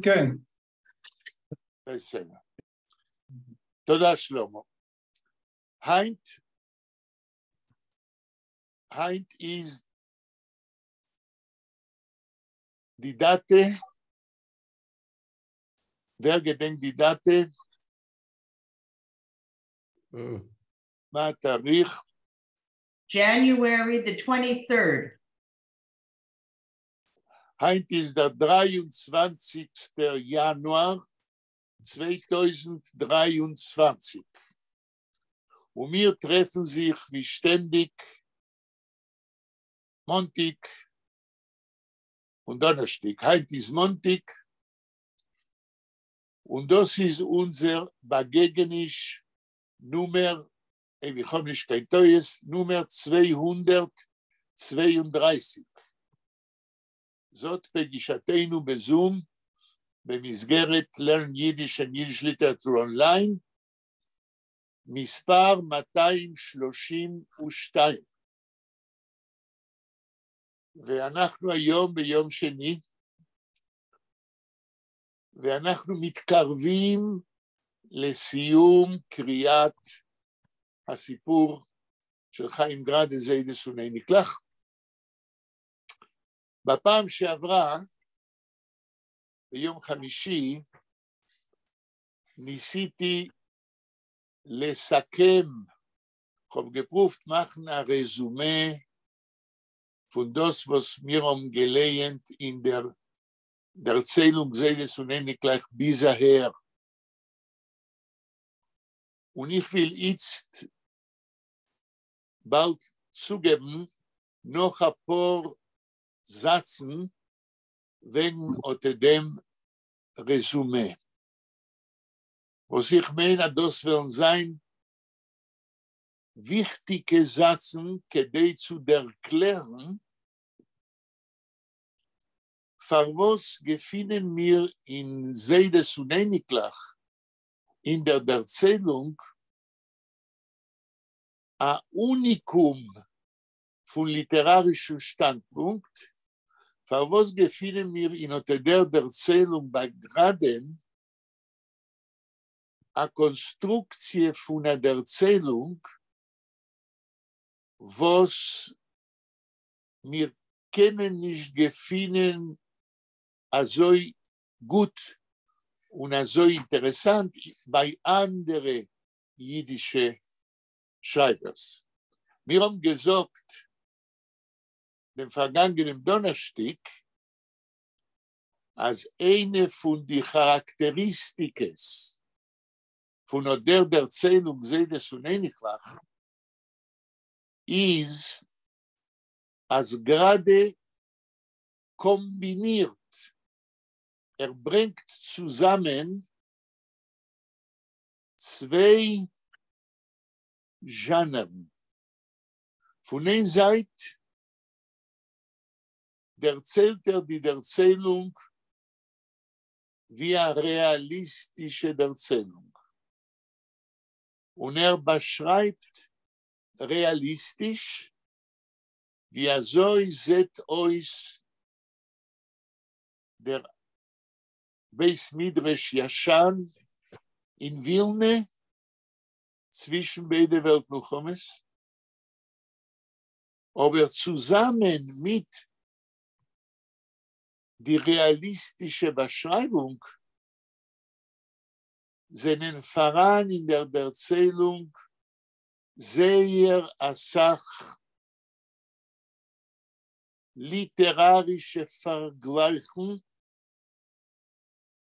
כן. בסדר. תודה שלמה. Heint is die Date, wer gedenkt die Date? מה התאריך? January the 23rd. Heint ist der 23. Januar 2023. Und wir treffen sich wie ständig Montag und Donnerstag. Heint ist Montag und das ist unser Begegnisch Nummer, Nummer 232. זאת פגישתנו בזום, במסגרת Learn Yiddish and Yiddish Literature Online, מספר 232. ואנחנו היום ביום שני, ואנחנו מתקרבים לסיום קריאת הסיפור של חיים גרדה זיידה סוני נקלח. בפעם שעברה, ביום חמישי, ניסיתי לסכם, geprüft machen ein Resümee von das, was wir gelernt in der Erzählung Seides und Ende gleich bisher. Und ich will jetzt bald zugeben, noch ein paar Sätzen wegen unter dem Resümee. Was ich meine, das will sein, wichtige Sätzen, כדי zu erklären, für was gefunden wir in Seides und Eniklach in der Erzählung ein Unikum von literarischem Standpunkt, für was gefunden wir in der Erzählung bei Graden eine Konstruktion von der Erzählung, was wir können nicht gefunden so gut und so interessant bei anderen jüdischen Schreibers. Wir haben gesagt, dem vergangenen Donnerstag, als eine von den Charakteristiken von der Erzählung Seides und Eniklach ist, als gerade kombiniert, bringt zusammen zwei Genren. Von einer Seite erzählt die Erzählung wie eine realistische Erzählung. Und beschreibt realistisch, wie so sieht euch der Beis Midrash Yashan in Vilna zwischen beiden Weltmilchomes, aber zusammen mit die realistische Beschreibung sind voran in der Erzählung sehr asach literarische Vergleichen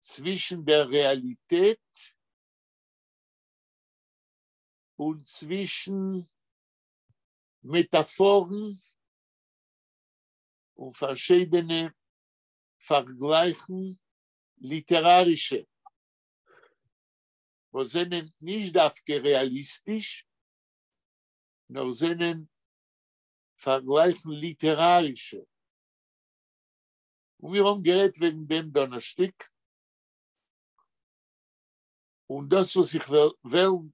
zwischen der Realität und zwischen Metaphoren und verschiedene Vergleichen literarische, wo sind nicht realistisch, nur sind Vergleichen literarische. Und wir haben geredet wegen dem Donnerstag. Und das, was ich will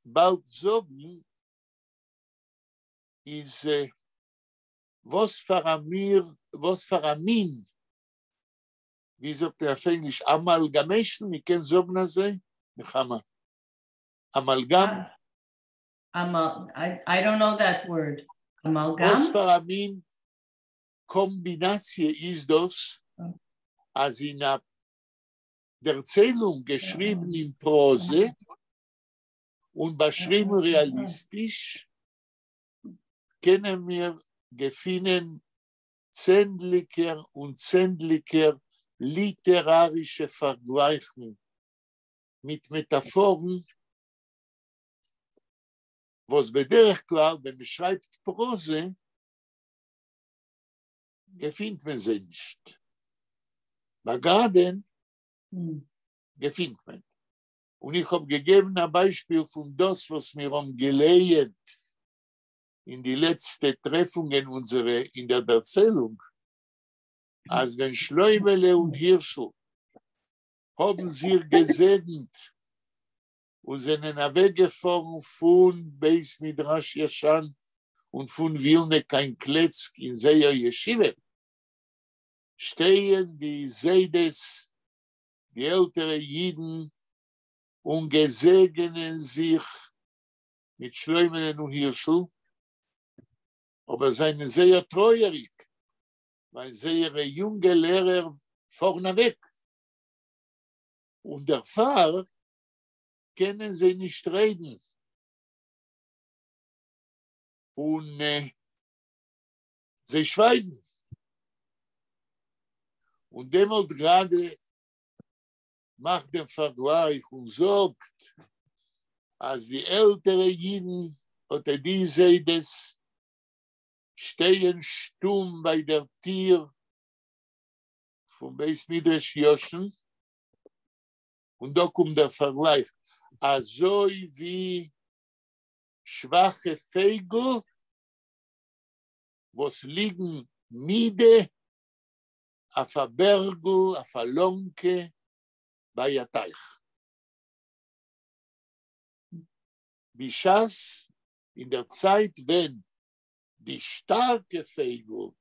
bald sagen, ist, was für ein wie sagt auf Englisch, Amalgamation, ich kann sagen, also, Amalgam. I don't know that word. Was Amalgam? für eine Kombination ist das, als in der Erzählung geschrieben in Prose und beschrieben realistisch, können wir gefunden zähnlicher und zähnlicher literarische Vergleichen mit Metaphoren, was bederich klar, wenn man schreibt Prose, gefindt man sie nicht. Aber gerade gefindt man. Und ich habe gegeben ein Beispiel von das, was wir haben gelernt in die letzten Treffungen in der Erzählung. Als wenn Schleumele und Hirschl haben sie gesegnet und sind weggefahren von Beis Midrash Yashan und von Wilne kein Kletzk in Seher Yeshiva, stehen die Seides, die ältere Jiden, und gesegnen sich mit Schleumele und Hirschl, aber seien sehr treuerig, weil sie ihre junge Lehrer vorneweg. Und der Pfarrer können sie nicht reden. Und sie schweigen. Und demnach gerade macht den Vergleich und sagt, als die ältere Jiden oder die Seides stehen stumm bei der Tür vom Beis Midrash Yoshen. Und da kommt der Vergleich. Also wie schwache Feigl, was liegen niede auf der Bergel, auf der Lonke, bei der Teich. Bischas in der Zeit, wenn die starke Feigl,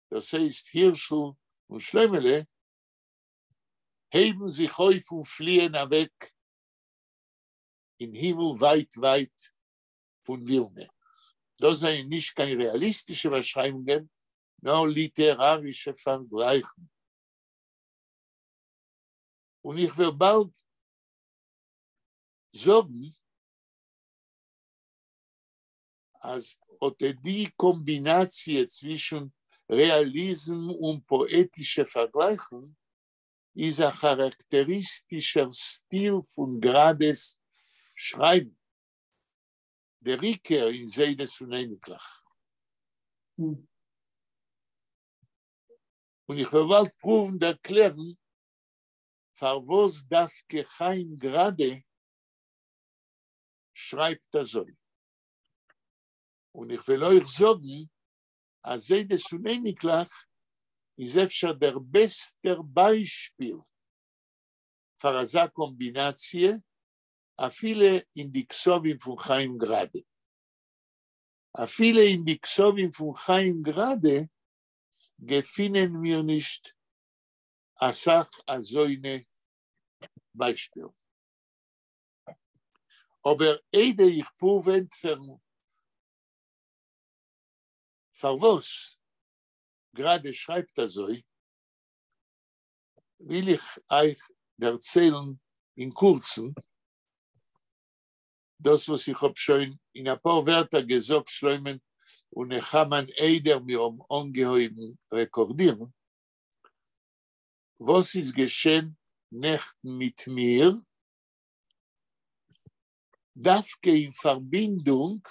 das heißt Hirschl und Schleumele, heben sich auf und fliehen weg in Himmel weit, weit von Wilne. Das sind nicht keine realistischen Beschreibungen, nur literarische Vergleiche. Und ich will bald sagen, als die Kombination zwischen Realismus und poetischen Vergleichen ist ein charakteristischer Stil von Grades Schreiben. Der Rückkehr in Seides und Einiglach. Und ich will bald proben und erklären, für was darf Chaim Grade schreibt das so. Und ich will euch sagen, als Seides und Einiglach ist אפשר der beste Beispiel für eine Kombination, viele in die Ksovim von Chaim Grade. Viele in die Ksovim von Chaim Grade gefinnen wir nicht als so eine Beispiel. Aber ich proben für was Grade schreibt das so, will ich euch erzählen in Kurzen, das, was ich habe schon in ein paar Wörter gesagt, Schleumen und Nechaman Eider mir ungeheuben rekordieren. Was ist geschehen nicht mit mir, dafke in Verbindung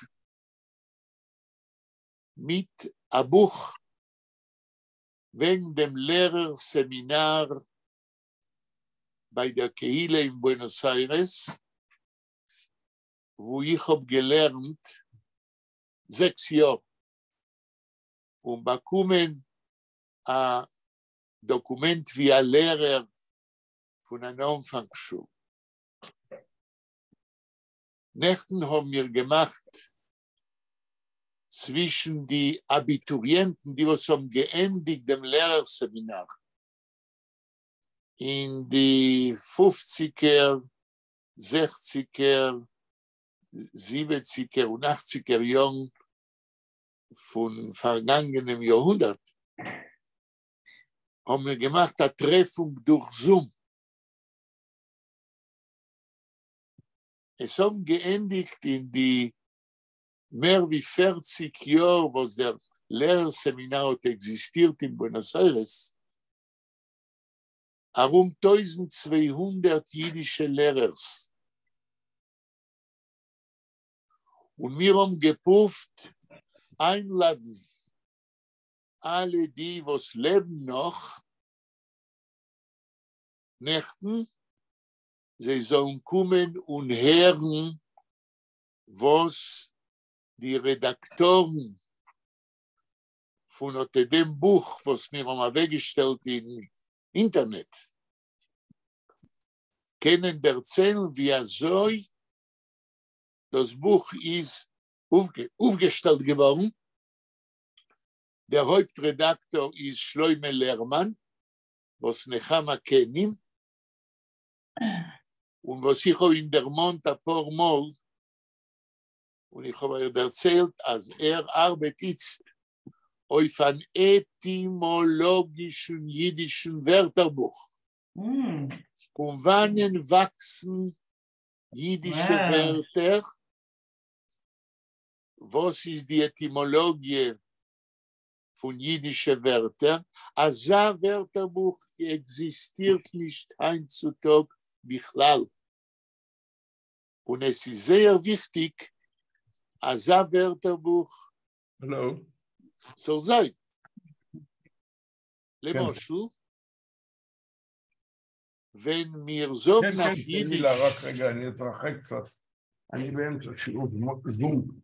mit einem Buch wegen dem Lehrerseminar bei der Kehille in Buenos Aires, wo ich habe gelernt 6 Jahre und bekommen ein Dokument wie ein Lehrer von einer Anfangsschule. Nächten haben wir gemacht zwischen die Abiturienten, die was haben geendigt dem Lehrerseminar. in die 50er, 60er, 70er und 80er Jahren von vergangenem Jahrhundert haben wir gemacht eine Treffung durch Zoom. Es haben geendigt in die mehr wie 40 Jahre, wo der Lehrerseminar hat existiert in Buenos Aires, rund 1200 jüdische Lehrer. Und wir haben geprüft, einladen alle die, was leben noch, Nächten, sie sollen kommen und hören, was die Redaktoren von dem Buch, was wir haben weggestellt im Internet, können erzählen, wie so das Buch ist aufgestellt geworden. Der Hauptredaktor ist Shloime Lerman, was Nechama kennen, und was ich habe in der Mond ein paar Mal, und ich habe erzählt, als arbeitet jetzt auf ein etymologischen jüdischen Wörterbuch. Und wann wachsen jüdische Wörter? Was ist die Etymologie von jüdischen Wörtern? Ein Wörterbuch existiert nicht heutzutage bichlal. Und es ist sehr wichtig, ein Wörterbuch soll sein. למשל, wenn wir sagen auf Jiddisch, רק רגע, אני אתרחק קצת. אני באמצע שיעור זום.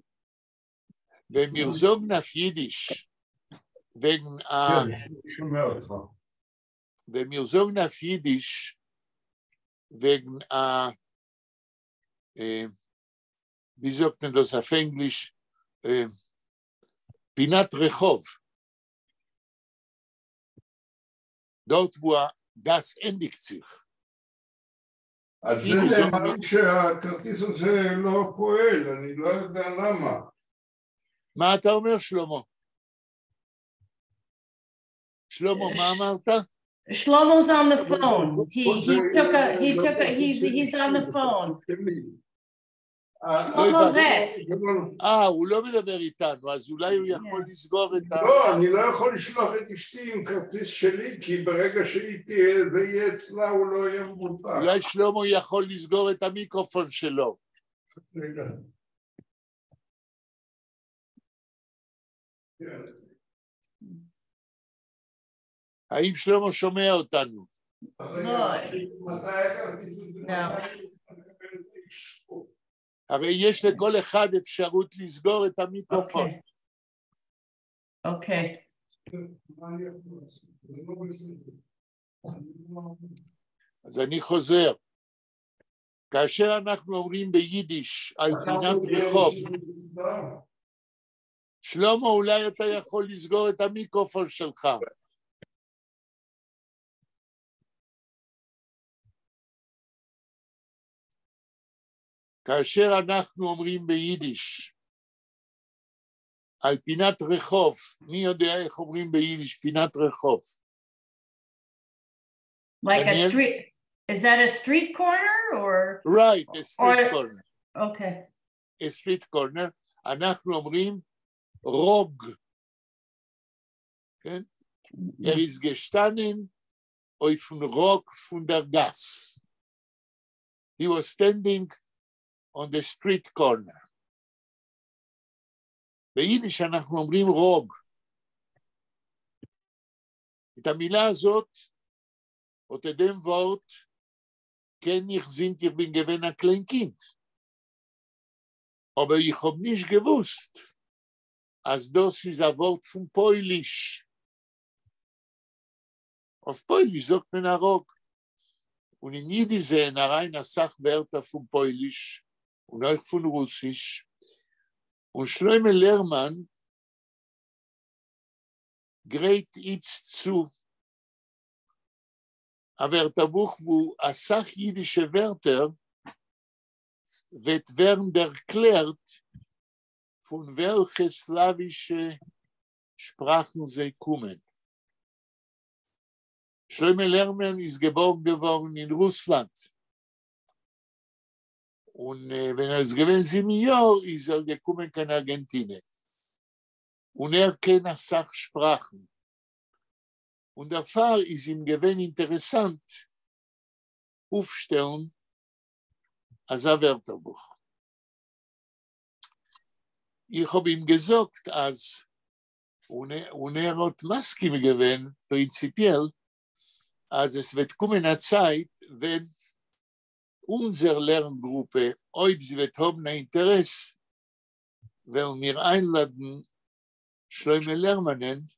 wenn wir sagen auf Jiddisch, wenn wir sagen auf Jiddisch, wegen wie sagt man das auf Englisch, פינת רחוב. dort wo das endigt sich. אז זה נאמר שהכרטיס הזה לא פועל, אני לא יודע למה. מה אתה אומר, שלמה? שלמה, מה אמרת? Shlomo's on the phone. He's on the phone. Shlomo Vet. הוא לא מדבר איתנו, אז אולי הוא יכול לסגור את לא, אני לא יכול לשלוח את אשתי עם כרטיס שלי, כי ברגע שהיא תהיה, זה יהיה אצלה, הוא לא יהיה מבוטח. אולי שלמה יכול לסגור את המיקרופון שלו. רגע. האם שלמה שומע אותנו? לא. הרי יש לכל אחד אפשרות לסגור את המיקרופון. אוקיי. אז אני חוזר. כאשר אנחנו אומרים ביידיש על פינת רחוב, שלמה, אולי אתה יכול לסגור את המיקרופון שלך. כאשר אנחנו אומרים ביידיש על פינת רחוב, מי יודע איך אומרים ביידיש פינת רחוב? Like a street, is that a street corner or? Right, a street corner. Okay. A street corner, אנחנו אומרים רוג. כן? ist gestanden auf dem Rock von der Gas. He was standing on the street corner. ביידיש אנחנו אומרים רוג. את המילה הזאת, oder dem Wort, kenn ich, sind ich bin gewesen ein Kleinkind. Aber ich hab nicht gewusst, als das ist ein Wort von Polish. Auf Polish sagt man ein Rock. Und in Jiddisch sehen rein eine Sachwörter von Polish und auch von Russisch. Und Shloime Lerman gerät jetzt zu Wörterbuch, wo a Sach jüdische Wörter wird werden erklärt, von welche slawische Sprachen sie kommen. Shlomo Lerman ist geboren geworden in Russland. Und wenn es gewesen 7 Jahre ist gekommen in Argentinien. Und kennt Sachsprachen. Und der Fall ist ihm gewesen interessant, aufstellen als ein Wörterbuch. Ich habe ihm gesagt, als und hat Maske gewesen, prinzipiell, als es wird kommen eine Zeit, wenn unsere Lerngruppe, ob sie wird haben ein Interesse, wenn wir einladen, Shlomo Lermanen,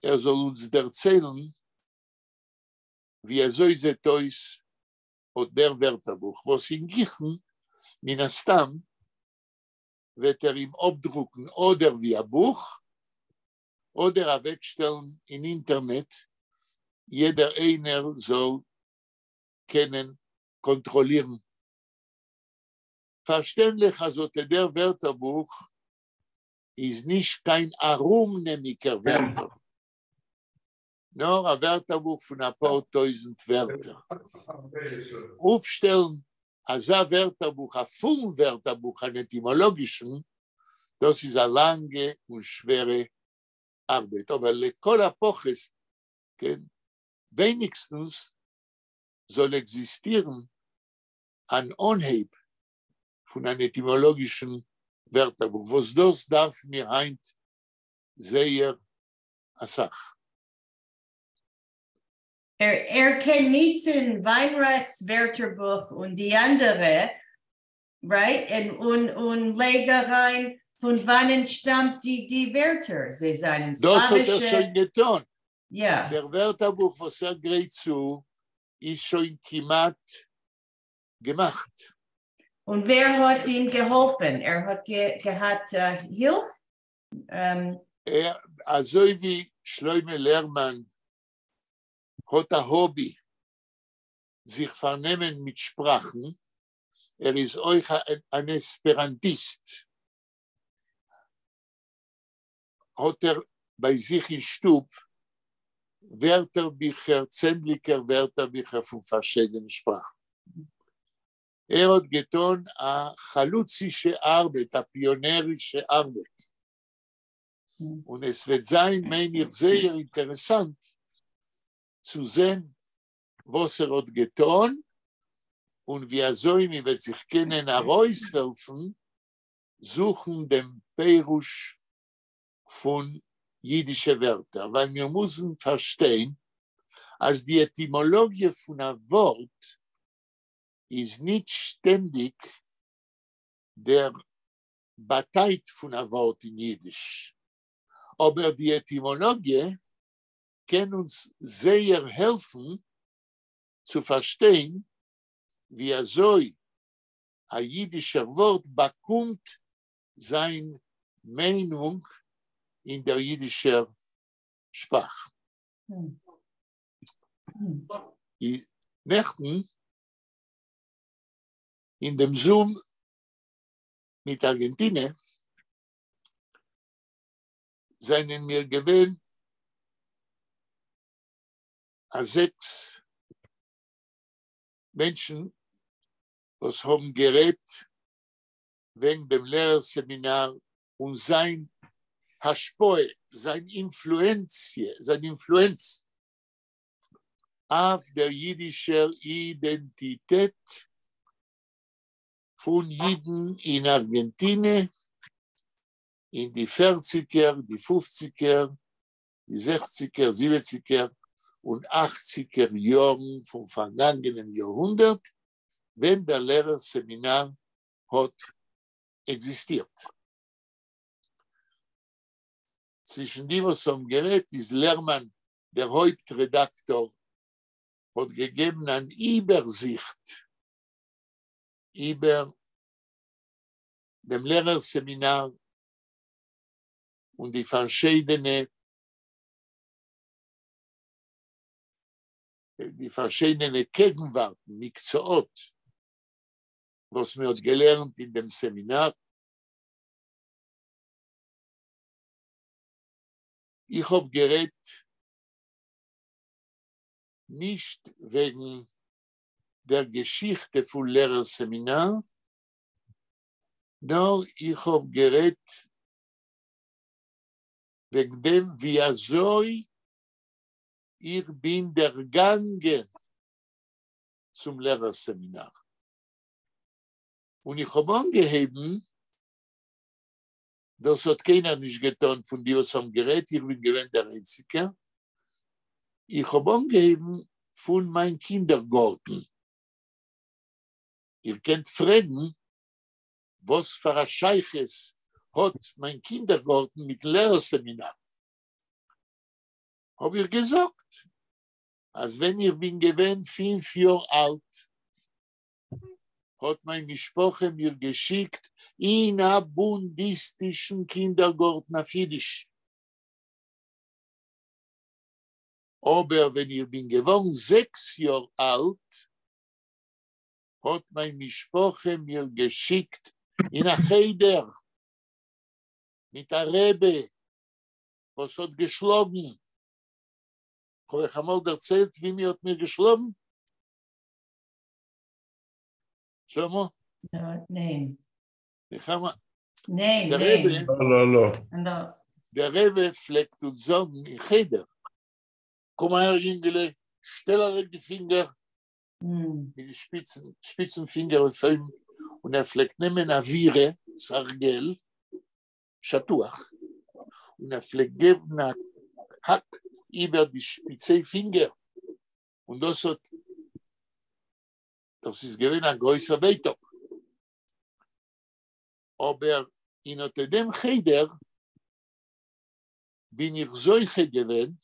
soll uns erzählen, wie so ist es und der Wörterbuch, was in Gichen, Minastam, wird ihm abdrucken oder wie ein Buch oder wegstellen im Internet. Jeder einer soll können kontrollieren. Verständlich, also der Wörterbuch ist nicht kein herumnehmiger Wörter. Nur ein Wörterbuch von ein paar tausend Wörter. Aufstellen, als ein Wörterbuch, ein Fundwörterbuch, ein etymologischen, das ist eine lange und schwere Arbeit. Aber lekol Epoches, wenigstens soll existieren ein Anheb von einem etymologischen Wörterbuch. Was das darf mir heint sehr Asach. Kennt Nietzsche, Weinreichs Wörterbuch und die andere, right? Und lege rein, von wann entstammt die Wörter? Sie seien slawische. Das hat schon getan. Ja. Der Wörterbuch, was geht zu, ist schon kimat gemacht. Und wer hat ihm geholfen? Hat gehabt Hilfe? Also wie Shlomo Lerman hat ein Hobby, sich vernehmen mit Sprachen. Ist euch ein Esperantist. Hat bei sich im Stub Wörterbücher, zähnliche Wörterbücher von verschiedenen Sprachen. Hat getan eine chaluzische Arbeit, eine pionierische Arbeit. Und es wird sein, meine ich, sehr interessant zu sehen, was hat getan und wie so wird sich können heraushelfen, suchen den Perusch von jüdischen Wörtern. Weil wir müssen verstehen, als die Etymologie von einem Wort ist nicht ständig der Bateit von einem Wort in Jiddisch. Aber die Etymologie kann uns sehr helfen, zu verstehen, wie so ein jüdischer Wort bekommt seine Meinung in der jüdischen Sprache. Die Nächten in dem Zoom mit Argentinien seien mir gewählt 6 Menschen, was haben gerät wegen dem Lehrerseminar und sein Haspoe, seine Influenz auf der jüdischen Identität von Jiden in Argentinien in die 40er, die 50er, die 60er, 70er und 80er Jahren vom vergangenen Jahrhundert, wenn der Lehrerseminar hat existiert. Zwischen die, was am Gerät ist Lerman, der Hauptredaktor, hat gegeben eine Übersicht über dem Lehrerseminar und die verschiedenen die verschiedenen Gegenwarten, Mikzoot, was wir gelernt in dem Seminar. Ich habe geredet nicht wegen der Geschichte von Lehrerseminar, nur ich habe geredet wegen dem, wie soll ich bin der Gange zum Lehrerseminar. Und ich habe angeheben, das hat keiner nicht getan, von dir was haben geredet, ich bin gewähnt der Einzige. Ich habe angeheben von meinem Kindergarten. Ihr könnt fragen, was für ein Scheiches hat mein Kindergarten mit Lehrerseminar. Habe ich gesagt, als wenn ich bin gewesen 5 Jahre alt, hat meine Mischpoche mir geschickt in einen buddhistischen Kindergarten auf Jiddisch. Aber wenn ich bin geworden 6 Jahre alt, hat meine Mischpoche mir geschickt in ein Cheder mit einem Rebbe, was hat geschlagen. Habe ich einmal erzählt, wie mir hat mir geschlagen? Schau Nein. Ich habe Nein, der nein. Rebbe, No. der Rebbe pflegt und sagen, in Cheder, komm her, Jüngele, stell weg die Finger, mit den Spitzenfinger und pflegt nehmen eine Vire, Sargel, Schatuach, und pflegt geben einen Hack über die spitze Finger. Und das ist gewesen ein größer Beitok. Aber in dem Cheder bin ich solche gewesen,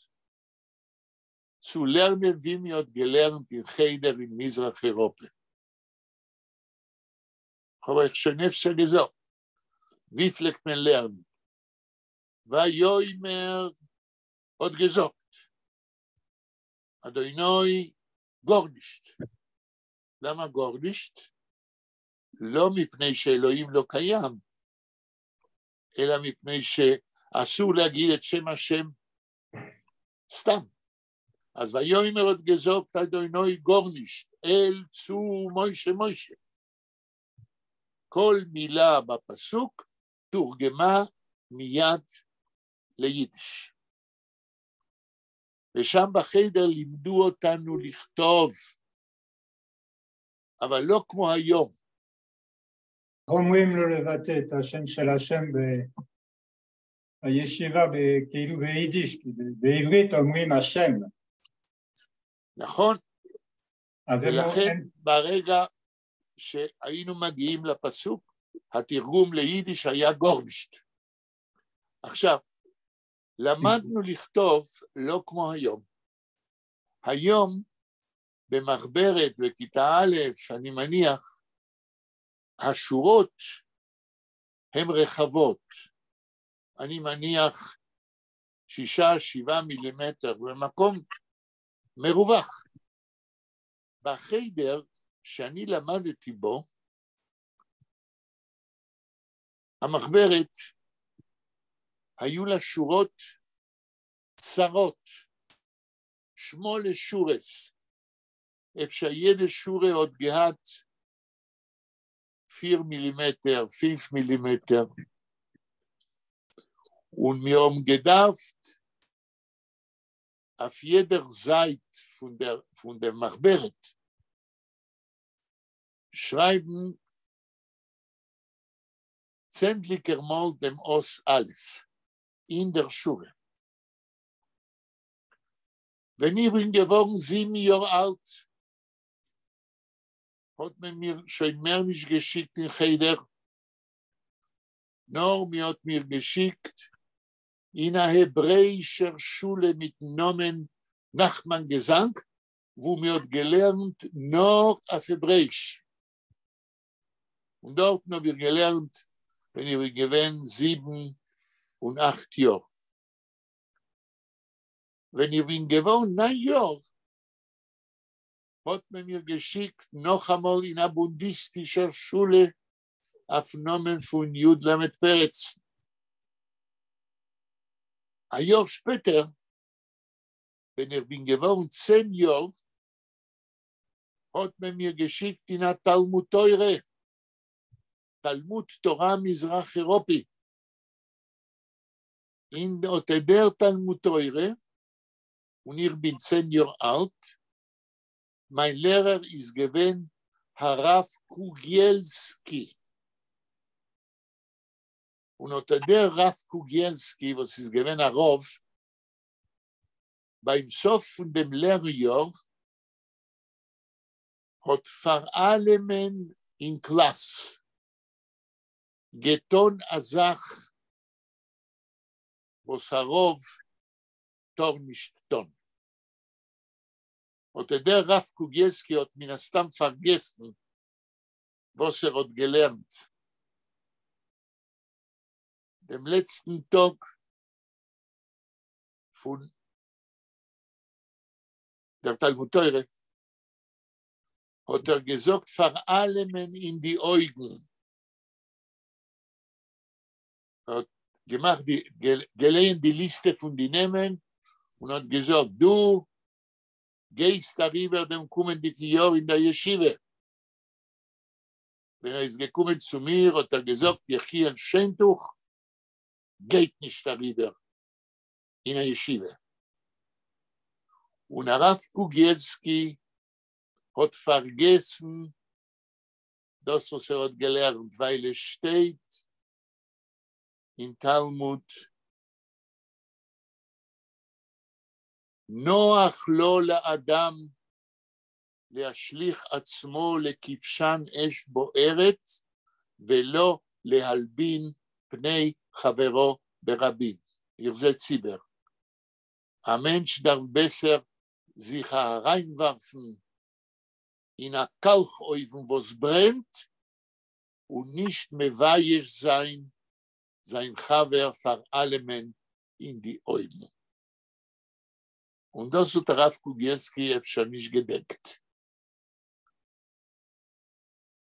zu lernen, wie mir hat gelernt in Cheder in Mizrach-Europa. Habe ich schon öfter gesagt, wie pflegt man lernen? Weil Joimer hat gesagt, Adonai, gar nicht. למה גורנישט? לא מפני שאלוהים לא קיים, אלא מפני שאסור להגיד את שם השם סתם. אז ויאמר עוד גזוק אדוני גורנישט, אל צו מוישה מוישה. כל מילה בפסוק תורגמה מיד ליידיש. ושם בחדר לימדו אותנו לכתוב, אבל לא כמו היום. אומרים לו לבטא את השם של השם בישיבה כאילו ביידיש, בעברית אומרים השם. נכון. אז ולכן ברגע שהיינו מגיעים לפסוק, התרגום ליידיש היה גורנישט. עכשיו, למדנו לכתוב לא כמו היום. היום, במחברת בכיתה א', אני מניח, השורות הן רחבות. אני מניח 6-7 מילימטר במקום מרווח. בחדר שאני למדתי בו, המחברת היו לה שורות צרות, שמונה שורס, אפשר jede שורה עוד גהת 4 Millimeter, 5 Millimeter. Und mir umgedacht, auf jeder Seite von der Machberet schreiben zentlicher Mal dem Os Alef in der Schule. Wenn ich bin geworden 7 Jahre alt, hat man mir schon mehr nicht geschickt in Cheder, nur mir hat mir geschickt in einer hebräischen Schule mit Namen Nachman Gesang, wo mir hat gelernt nur auf Hebräisch. Und dort haben wir gelernt, wenn ich gewesen 7 und 8 Jahre. Wenn ich bin geworden 9 Jahre, hat man mir geschickt, noch einmal in einer buddhistischer Schule, auf Namen von Jud Lamed Peretz. Ein Jahr später, wenn bin geworden 10 Jahre, hat man mir geschickt in der Talmud Teure, Talmud Torah Mizrach Europi. In der Talmud Teure, und ich bin 10 Jahre alt, mein Lehrer ist gewesen Harav Kugielski. Und unter der Rav Kugielski, was ist gewesen Harav, beim Sof von dem Lehrjahr hat vor allem in Klasse getan a Sach, was Harav tor nicht tun. Und der Rav Kugielski hat min astam vergessen, was hat gelernt. Dem letzten Tag von der Talmud Teure hat gesagt, vor allem in die Augen. Hat gemacht, gelesen die Liste von den Namen und hat gesagt, du gehst darüber dem kommenden Jahr in der Yeshiva. Wenn ist gekommen zu mir, hat gesagt, Yechiel Schentuch geht nicht darüber in der Yeshiva. Und Harav Kugielski hat vergessen, das, was hat gelernt, weil es steht in Talmud, נוח לו לאדם להשליך עצמו לכבשן אש בוערת ולא להלבין פני חברו ברבים. ירזה ציבר. Mensch darf besser sich hereinwerfen in a Kalkofen, was brennt, und nicht mewaisch sein Chaver vor allem in die Augen. Und das hat Rav Kugielski schon nicht gedeckt.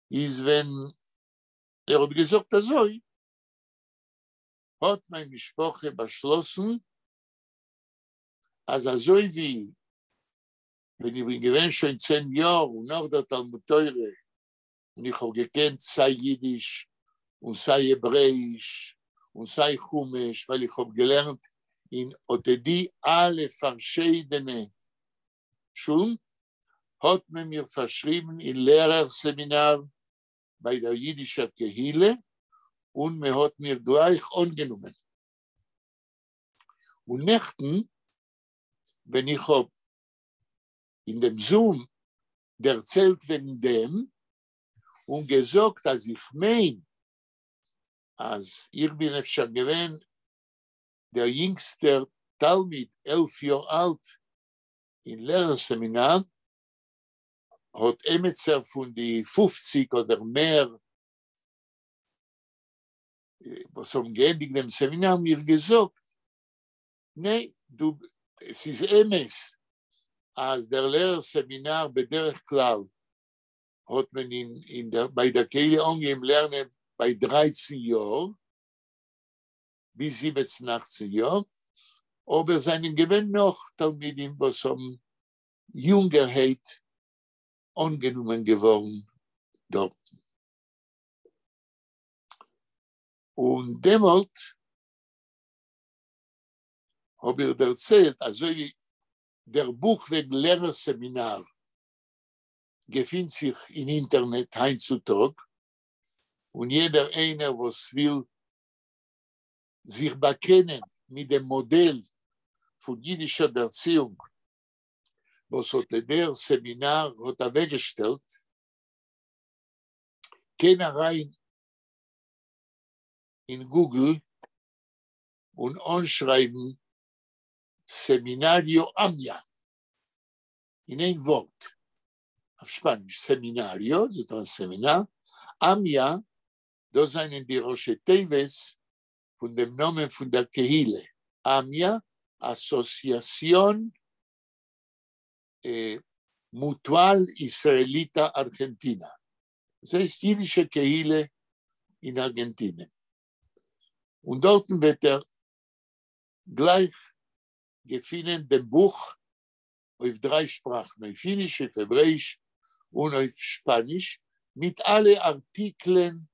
Ist, wenn hat gesagt, also, hat meine Sprache beschlossen, also wie, wenn ich bin gewesen schon 10 Jahre und nach der Talmud Teure, und ich habe gekannt, sei Jiddisch und sei Hebräisch und sei Chumash, weil ich habe gelernt, in Otedi alle verschiedene Schulen, hat man mir verschrieben in Lehrerseminar bei der jiddischen Kehille und man hat mir gleich angenommen. Und nächten, wenn ich habe in dem Zoom erzählt wegen dem und gesagt, dass ich meine, als ich bin öfter gewesen, der jüngste Talmid, 11 Jahre alt, in Lehrerseminar, hat Emetzer von die 50 oder mehr, was haben geendigt im Seminar, mir gesagt, nee, es ist Emes, als der Lehrerseminar bederich klar, hat man bei der Kehle angegeben lernen bei 13 Jahren, bis 17, 18 Jahre, aber seinen Gewinn noch Talmidim, was haben Jüngerheit angenommen geworden dort. Und demnach habe ich erzählt, also der Buch wegen Lehrerseminar befindet sich im Internet heutzutage und jeder einer, was will, sich bekennen mit dem Modell von jüdischer Erziehung, was hat der Seminar hat weggestellt, kann rein in Google und anschreiben Seminario Amia in ein Wort. Auf Spanisch Seminario, das ist ein Seminar. Amia, das sind die Roche Teves von dem Namen von der Kehille. Amia, Asociación Mutual Israelita Argentina. Das heißt jüdische Kehle in Argentinien. Und dort wird gleich gefunden dem Buch auf 3 Sprachen, auf Finnisch, auf Hebräisch und auf Spanisch, mit allen Artikeln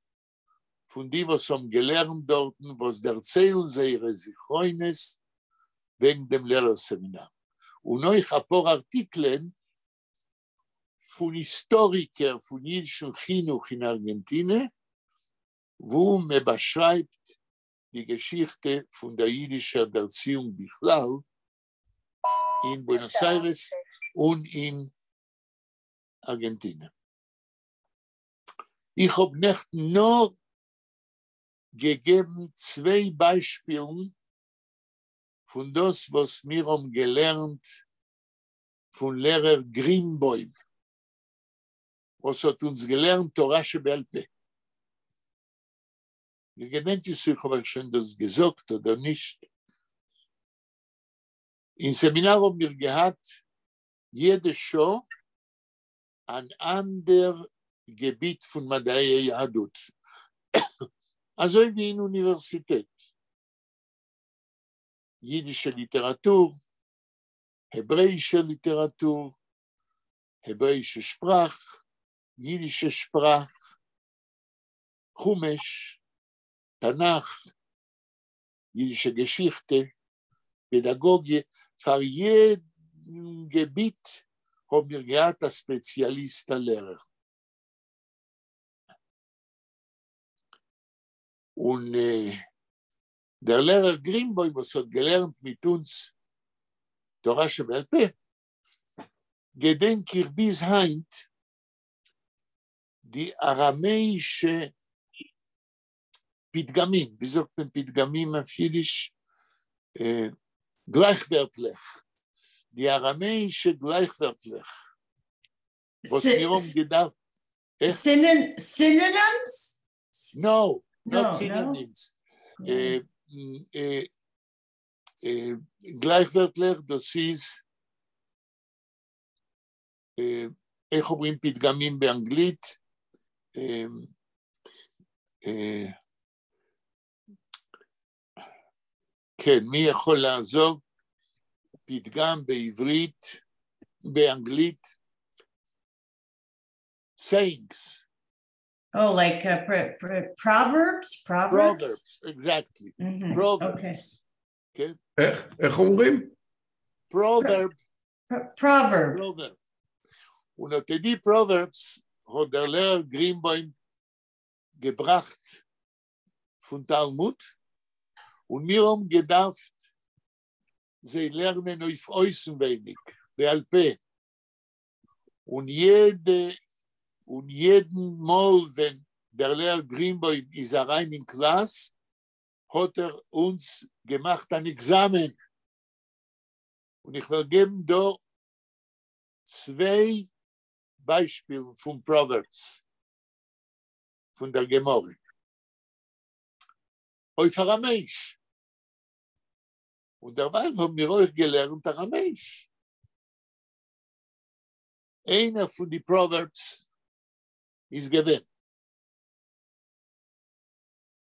von die, was haben gelernt dort, was erzählen sie ihre Sichroines wegen dem Lehrerseminar. Und euch ein paar Artikeln von Historikern von jüdischem Chinuch in Argentinien, wo man beschreibt die Geschichte von der jüdischen Erziehung Bichlal in Buenos Aires und in Argentinien. Ich habe nicht nur gegeben 2 Beispiele von das, was wir haben gelernt von Lehrer Greenboim, was hat uns gelernt, Torah Sheba'al Peh. Ich denke, ich habe schon das gesagt oder nicht. Im Seminar haben wir gehabt, jede Show ein anderes Gebiet von Madai Yahadut. Also wie in Universität. Jüdische Literatur, hebräische Literatur, hebräische Sprache, jüdische Sprache, Chumash, Tanach, jüdische Geschichte, Pädagogie. Für jeden Gebiet haben wir gehabt als Spezialisten-Lehrer. Und der Lehrer Greenboim, was hat gelernt mit uns Torah Sheba'al Peh, gedenke ich bis heint die aramäische Pidgamim, wie sagt man Pidgamim auf Jiddisch? Gleichwertlich. Die aramäische Gleichwertlich. Was wir haben gedacht. Synonyms? No, not synonyms. Gleichwertlich, das ist, איך אומרים פתגמים באנגלית? כן, מי יכול לעזור? פתגם בעברית, באנגלית? Sayings. Oh, like Proverbs? Proverbs, exactly. Mm-hmm. Proverbs. Okay. איך אומרים? Proverb. Proverb. Und unter die Proverbs hat der Lehrer Greenboim gebracht von Talmud und wir haben gedacht, sie lernen auf Äußern wenig, Be'al Peh. Und jeden Mal, wenn der Lehrer Greenboim ist rein in Klasse, hat uns gemacht ein Examen. Und ich will geben da 2 Beispiele von Proverbs, von der Gemorre. Auf Aramäisch. Und dabei haben wir euch gelernt Aramäisch. Einer von den Proverbs ist gewesen.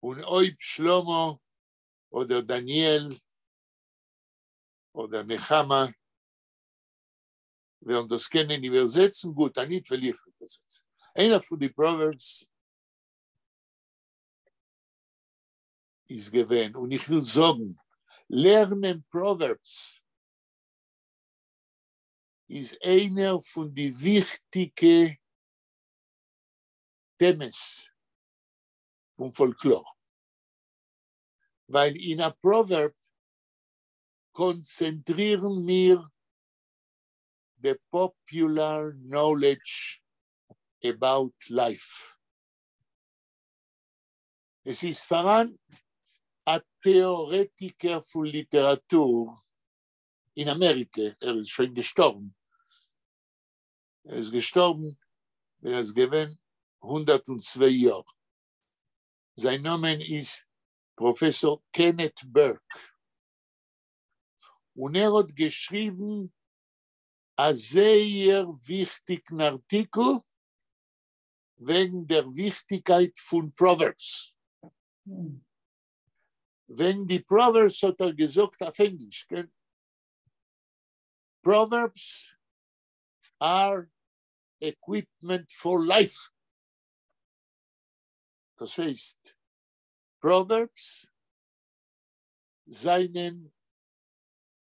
Und ob Shlomo oder Daniel oder Nechama werden das können übersetzen, gut, dann nicht will ich übersetzen. Einer von den Proverbs ist gewesen. Und ich will sagen, lernen Proverbs ist einer von den wichtigen Themen vom Folklore. Weil in einem Proverb konzentrieren wir the popular knowledge about life. Es ist voran ein Theoretiker von Literatur in Amerika. Ist schon gestorben. Ist gestorben, ist gewesen 102 Jahre. Sein Name ist Professor Kenneth, Burke. Und hat geschrieben sehr wichtigen Artikel wegen der Wichtigkeit von Proverbs. Wegen die Proverbs hat gesagt auf Englisch. Okay? Proverbs are equipment for life. Das heißt, Proverbs seinen,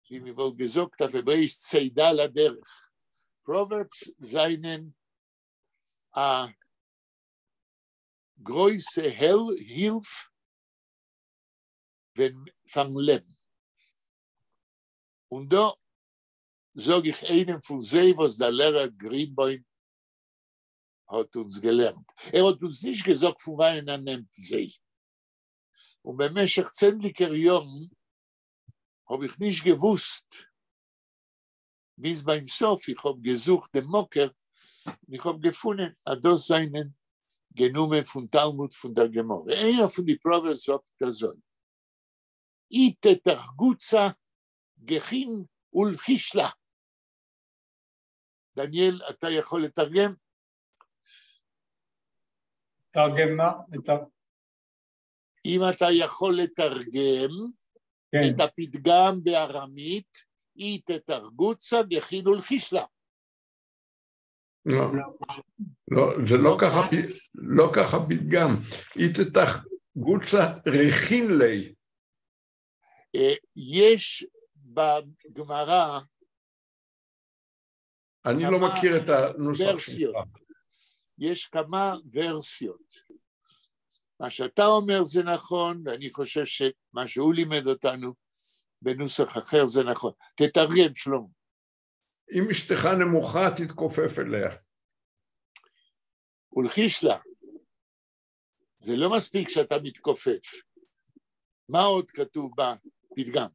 wie wir wohl gesagt auf Hebräisch, Zeidal Aderech. Proverbs seinen a große Hilfe vom Leben. Und da sage ich einem von sie, was der Lehrer Greenbaum hat uns gelernt. Hat uns nicht gesagt, von wann nimmt sie. Und במשך 10 Jahren habe ich nicht gewusst, bis beim Sof, ich habe gesucht den Mocker, und ich habe gefunden, das seinen genommen von Talmud von der Gemorre. Einer von den Proverbs sagt das so. Ite tachgutza gechin ulchishla. דניאל, אתה יכול לתרגם? תרגם מה? אם אתה יכול לתרגם כן. את הפתגם בארמית, אית תרגוצה גחין ולחישלה. לא, זה לא ככה פתגם. אית תרגוצה רכין לי. יש בגמרא אני לא מכיר את הנוסח שלך. יש כמה ורסיות. מה שאתה אומר זה נכון, ואני חושב שמה שהוא לימד אותנו בנוסח אחר זה נכון. תתרגם, שלמה. אם אשתך נמוכה, תתכופף אליה. ולחיש לה. זה לא מספיק שאתה מתכופף. מה עוד כתוב בפתגם?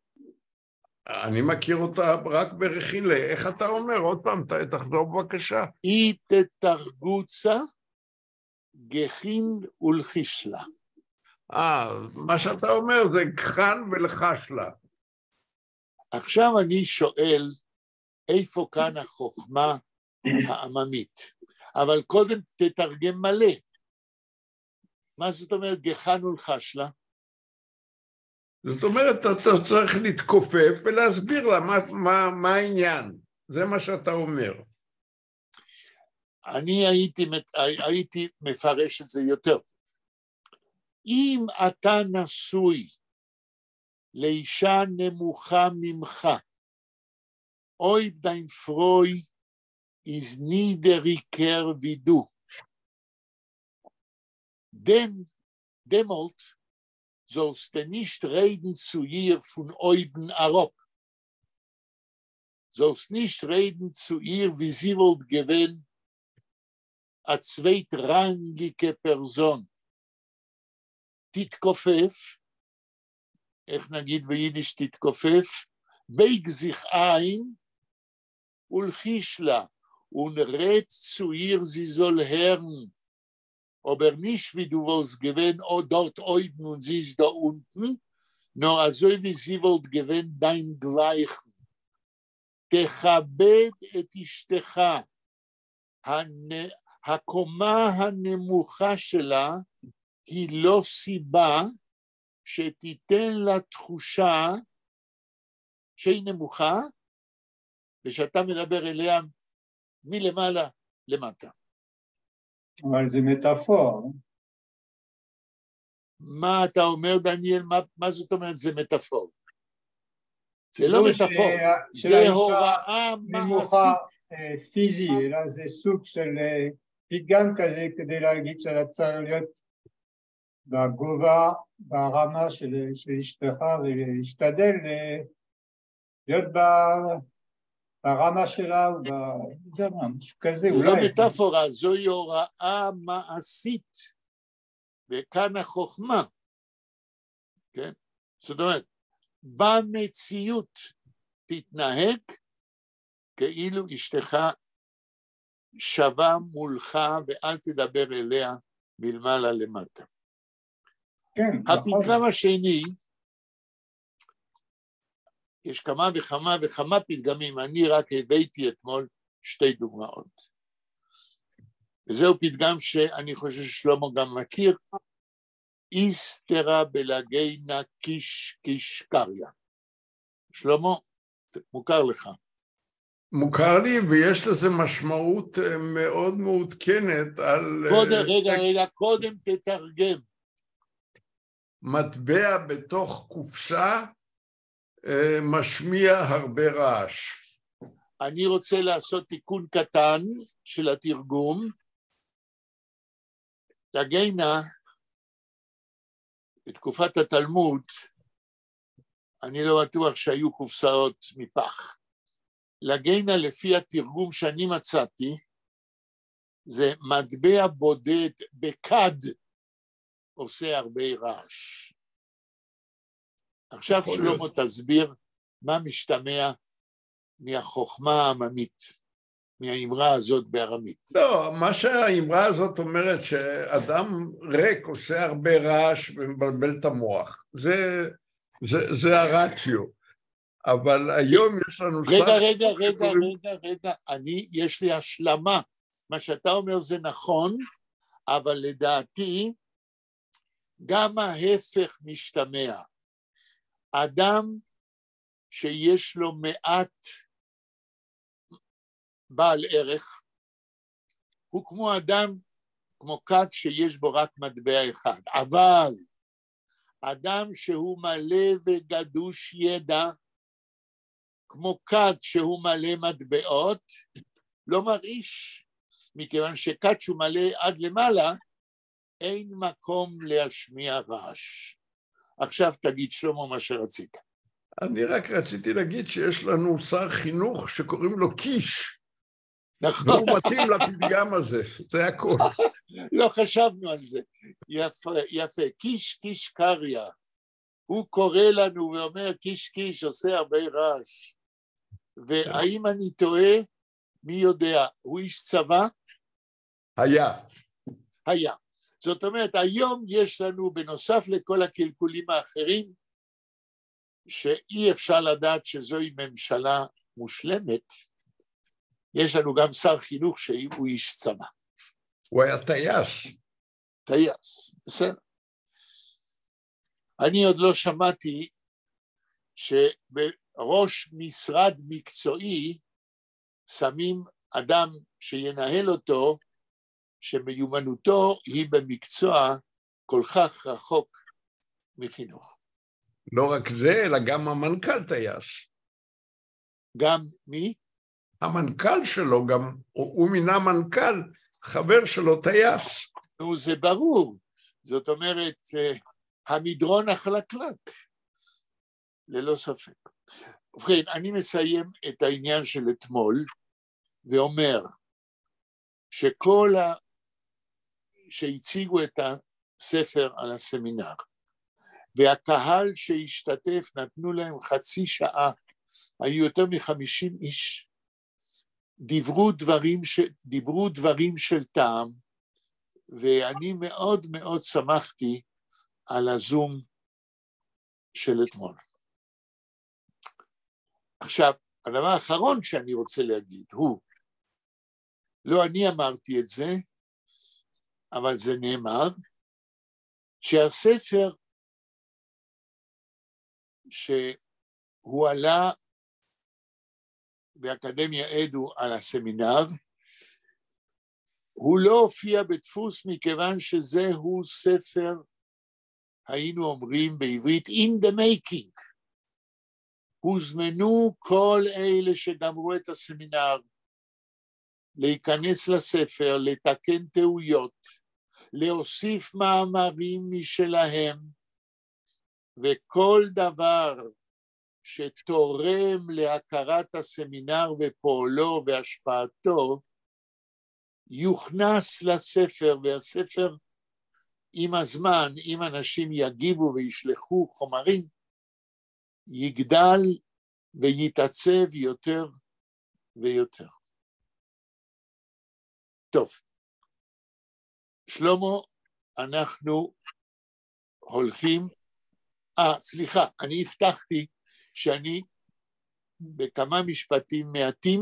אני מכיר אותה רק ברכילה. איך אתה אומר? עוד פעם, תחזור בבקשה. אי תתרגוצה גחין ולחישלה. מה שאתה אומר זה גחן ולחשלה. עכשיו אני שואל, איפה כאן החוכמה העממית? אבל קודם תתרגם מלא. מה זאת אומרת גחן ולחשלה? זאת אומרת, אתה צריך להתכופף ולהסביר לה מה העניין. זה מה שאתה אומר. אני הייתי מפרש את זה יותר. אם אתה נשוי לאישה נמוכה ממך, אוי dein Freu ist niedriger wie du. Demalt sollst du nicht reden zu ihr von oben herab. Sollst nicht reden zu ihr, wie sie wohl gewinnt, a zweitrangige Person. תתכופף, איך נגיד ביידיש תתכופף, בייג sich ein, ולחיש לה, ונרד zu ihr, sie soll hören, aber nicht wie du wollst gewinnen, dort oben und sie ist da unten, nur also wie sie wollt gewinnen, dein Gleichen. תכבד את אשתך, הקומה הנמוכה שלה היא לא סיבה שתיתן לה תחושה שהיא נמוכה, ושאתה מדבר אליה מלמעלה למטה. אבל זה מטאפור. מה אתה אומר, דניאל? מה זאת אומרת זה מטאפור? זה לא מטאפור, זה הוראה מעשית. פיזי, אלא זה סוג של פתגם כזה כדי להגיד שאתה צריך להיות בגובה, ברמה של אשתך ולהשתדל להיות ברמה שלה משהו כזה. זה לא מטאפורה, זוהי הוראה מעשית, וכאן החוכמה, כן? זאת אומרת, במציאות תתנהג כאילו אשתך שווה מולך ואל תדבר אליה מלמעלה למטה. כן, הפתגם השני, יש כמה וכמה פתגמים, אני רק הבאתי אתמול 2 דוגמאות. וזהו פתגם שאני חושב ששלמה גם מכיר, איסתרה בלגיינה קיש קיש קריה. שלמה, מוכר לך. מוכר לי, ויש לזה משמעות מאוד מעודכנת על... רגע, קודם תתרגם. מטבע בתוך קופסה משמיע הרבה רעש. אני רוצה לעשות תיקון קטן של התרגום. לגיינה, בתקופת התלמוד, אני לא בטוח שהיו קופסאות מפח. לגיינה, לפי התרגום שאני מצאתי, זה מטבע בודד בקד, עושה הרבה רעש. עכשיו שלמה תסביר מה משתמע מהחוכמה העממית, מהאמרה הזאת בארמית. לא, מה שהאמרה הזאת אומרת שאדם ריק עושה הרבה רעש ומבלבל את המוח. זה הרציו. אבל היום יש לנו... רגע, יש לי השלמה. מה שאתה אומר זה נכון, אבל לדעתי גם ההפך משתמע. אדם שיש לו מעט בעל ערך, הוא כמו אדם, כמו כד שיש בו רק מטבע אחד. אבל אדם שהוא מלא וגדוש ידע, כמו כד שהוא מלא מטבעות, לא מרעיש, מכיוון שכד שהוא מלא עד למעלה, אין מקום להשמיע רעש. עכשיו תגיד שלמה מה שרצית. אני רק רציתי להגיד שיש לנו שר חינוך שקוראים לו קיש. נכון. והוא מתאים לפתגם הזה, זה הכל. לא חשבנו על זה. יפה. קיש קריה. הוא קורא לנו ואומר קיש עושה הרבה רעש. והאם אני טועה? מי יודע? הוא איש צבא? היה. זאת אומרת, היום יש לנו בנוסף לכל הקלקולים האחרים, שאי אפשר לדעת שזוהי ממשלה מושלמת, יש לנו גם שר חינוך שהוא איש צבא. הוא היה טייס. בסדר. אני עוד לא שמעתי שבראש משרד מקצועי שמים אדם שינהל אותו, שמיומנותו היא במקצוע כל כך רחוק מחינוך. לא רק זה, אלא גם המנכ"ל טייס. גם מי? המנכ"ל שלו גם, הוא מינה מנכ"ל, חבר שלו טייס. נו, זה ברור. זאת אומרת, המדרון החלקלק, ללא ספק. ובכן, אני מסיים את העניין של אתמול, ואומר שכל שהציגו את הספר על הסמינר, והקהל שהשתתף נתנו להם חצי שעה, היו יותר מ50 איש, דיברו דברים של טעם, ואני מאוד מאוד שמחתי על הזום של אתמול. עכשיו, הדבר האחרון שאני רוצה להגיד הוא, לא אני אמרתי את זה, אבל זה נאמר, שהספר שהוא עלה באקדמיה עדו על הסמינר, הוא לא הופיע בדפוס מכיוון שזהו ספר, היינו אומרים בעברית, in the making. הוזמנו כל אלה שגמרו את הסמינר, להיכנס לספר, לתקן טעויות, להוסיף מאמרים משלהם, וכל דבר שתורם להכרת הסמינר ופועלו והשפעתו, יוכנס לספר, והספר עם הזמן, אם אנשים יגיבו וישלחו חומרים, יגדל ויתעצב יותר ויותר. טוב, שלמה, אנחנו הולכים, סליחה, אני הבטחתי שאני בכמה משפטים מעטים,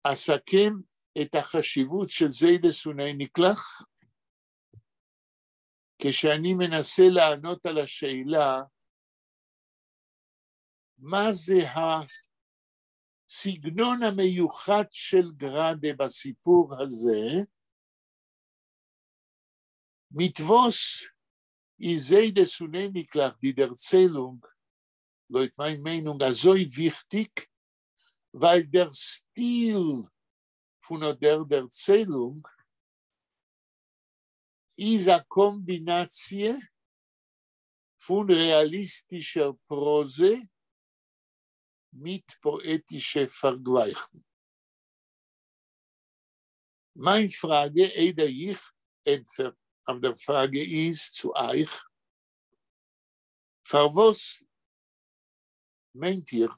אסכם את החשיבות של זיידס וני נקלח, כשאני מנסה לענות על השאלה, מה זה הסגנון המיוחד של גראדה בסיפור הזה, מתבוס איזיידס וני נקלח די דר Erzählung, Leut mein Meinung, so wichtig, weil der Stil von der Erzählung ist eine Kombination von realistischer Prose mit poetischer Vergleichen. Meine Frage, Eder ich, entweder auf der Frage ist zu euch, für was meint ihr,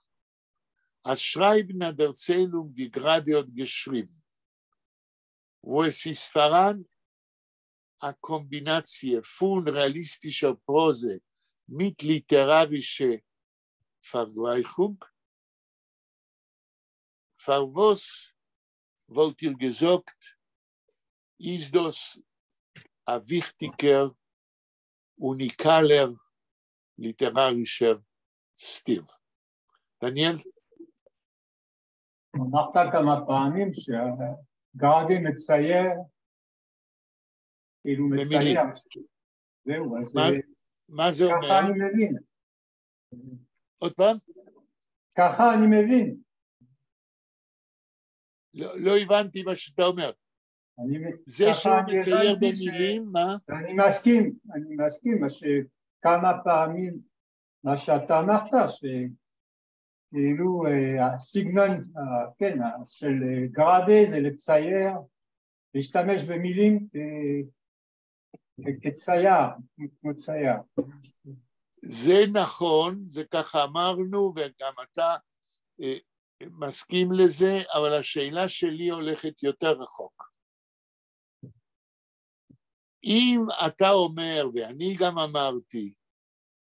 als Schreiben an der Erzählung, die gerade hat geschrieben, wo es ist voran eine Kombination von realistischer Prose mit literarischer Vergleichung, für was wollt ihr gesagt, ist das ein wichtiger, unikaler, literarischer Stil. דניאל? אמרת כמה פעמים שגראדי מצייר, כאילו מצייר. זהו, אז מה זה אומר? ככה אני מבין. עוד פעם? ככה אני מבין. לא הבנתי מה שאתה אומר. זה שהוא מצייר במילים, מה? אני מסכים, שכמה פעמים מה שאתה אמרת, כאילו הסגנון, כן, של גראדה זה לצייר, להשתמש במילים כמו צייר. זה נכון, זה ככה אמרנו, וגם אתה מסכים לזה, אבל השאלה שלי הולכת יותר רחוק. אם אתה אומר, ואני גם אמרתי,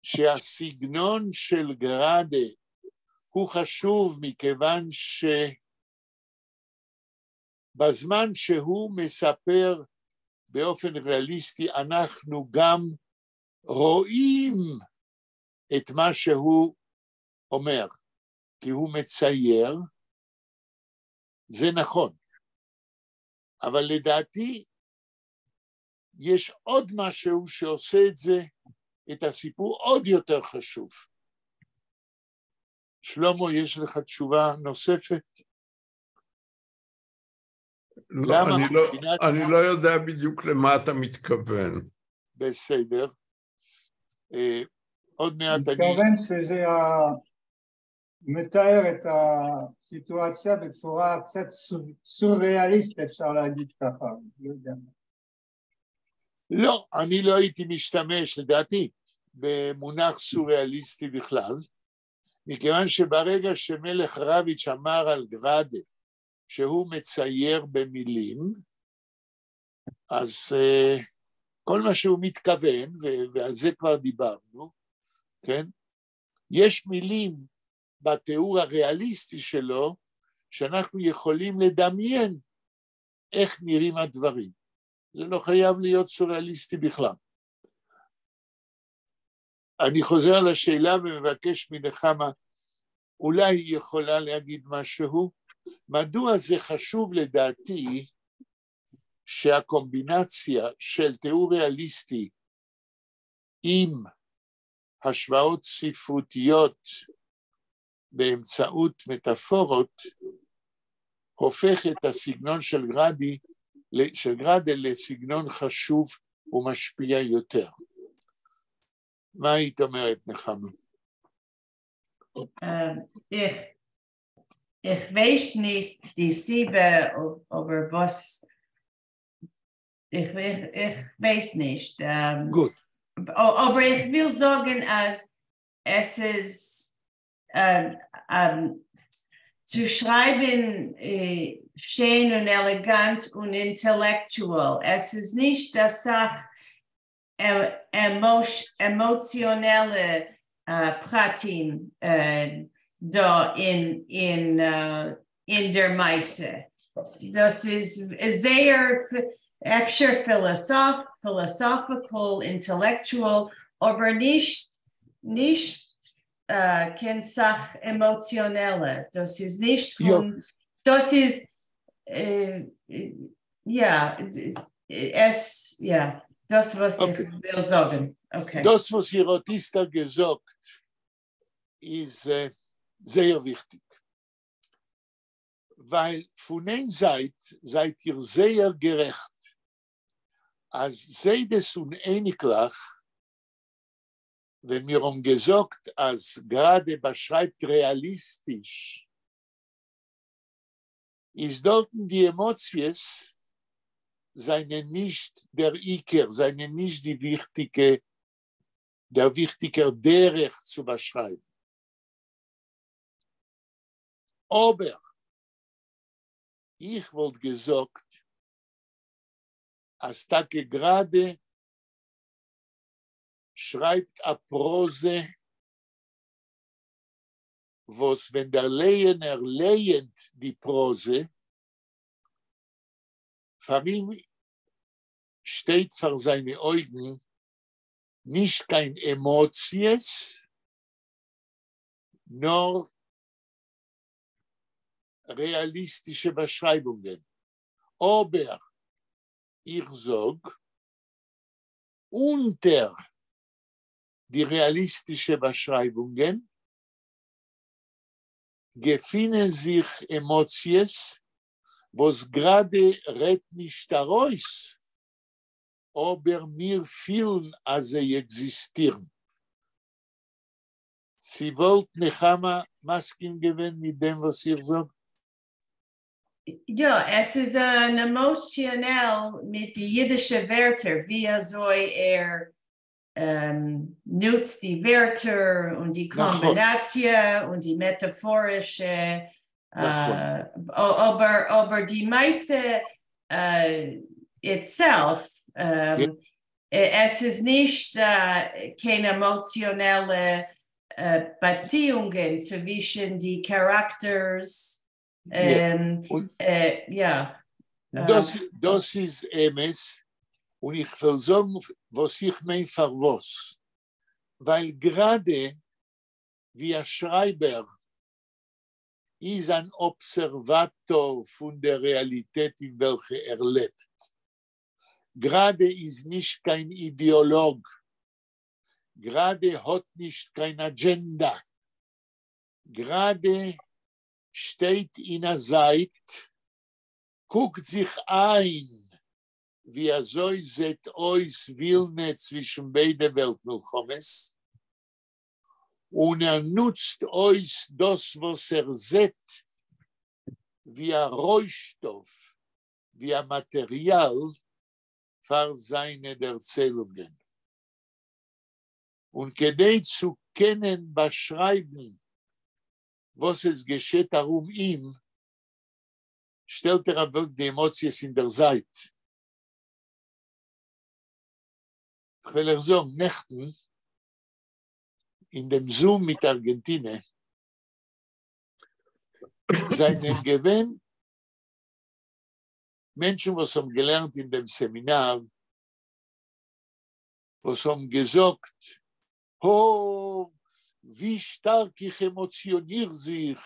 שהסגנון של גראדה הוא חשוב מכיוון שבזמן שהוא מספר באופן ריאליסטי אנחנו גם רואים את מה שהוא אומר, כי הוא מצייר, זה נכון. אבל לדעתי יש עוד משהו שעושה את זה, את הסיפור עוד יותר חשוב. שלמה, יש לך תשובה נוספת? לא, אני לא יודע בדיוק למה אתה מתכוון. בסדר. עוד מעט אני... מתכוון שזה מתאר את הסיטואציה בצורה קצת סוריאליסטית, אפשר להגיד ככה, לא יודע. לא, אני לא הייתי משתמש, לדעתי, במונח סוריאליסטי בכלל, מכיוון שברגע שמלך רביץ' אמר על גראדה, שהוא מצייר במילים, אז כל מה שהוא מתכוון, ועל זה כבר דיברנו, כן? יש מילים בתיאור הריאליסטי שלו, שאנחנו יכולים לדמיין איך נראים הדברים. זה לא חייב להיות סוריאליסטי בכלל. אני חוזר על השאלה ומבקש מנחמה, אולי היא יכולה להגיד משהו? מדוע זה חשוב לדעתי שהקומבינציה של תיאור ריאליסטי עם השוואות ספרותיות באמצעות מטאפורות, הופך את הסגנון של גראדה לסגנון חשוב ומשפיע יותר. מה היית אומרת, נחמה? Ich weiß nicht die Siebe, aber was, ich weiß nicht. Gut. Aber ich will sagen, als es ist zu schreiben schön und elegant und intellektuell. Es ist nicht das Sache emotionelle Pratim da in der Meise. Das ist sehr philosophical, intellectual, aber nicht kein Sach emotionelle. Das ist nicht von, das ist das, was ich will sagen. Okay. Das, was ihr Autista gesagt, ist sehr wichtig. Weil von einer Seite seid ihr sehr gerecht. Als seid es uneinig, wenn wir gesagt, als gerade beschreibt realistisch, ist dort die Emotions, seine nicht der Iker, seine nicht der wichtige Derech zu beschreiben. Aber ich wollte gesagt, als Tage gerade schreibt a Prose, was wenn der Lehener lehnt die Prose, für ihn steht vor seine Augen nicht kein Emotions, nur realistische Beschreibungen. Aber ich sage, unter die realistischen Beschreibungen gefinden sich Emotions, was gerade redt nicht daraus, aber mir fühlen, als sie existieren. Sie wollten Nechama Masken gewinnen mit dem, was ihr sagt? Ja, es ist ein emotionell mit den jüdischen Wörtern, wie soll nutzt die Wörter und die Kombination und die metaphorische, aber die meiste itself, es ist nicht keine emotionelle Beziehungen zwischen die Charakters. Das ist Emes, und ich will sagen, was ich meine für was. Weil gerade wie ein Schreiber ist ein Observator von der Realität, in welcher er lebt. Gerade ist nicht kein Ideolog. Gerade hat nicht keine Agenda. Gerade steht in der Seite, guckt sich ein, wie so sieht aus Wilne zwischen beiden Weltmilchomes, und nutzt euch das, was sieht, wie ein Rohstoff, wie ein Material für seine Erzählungen. Und gedei zu kennen, beschreiben, was es geschieht darum ihm, stellt aber die Emotions in der Seite. Ich will sagen, Nächten in dem Zoom mit Argentinien seinen Gewinn Menschen, was haben gelernt in dem Seminar, was haben gesagt, oh, wie stark ich emotioniere sich,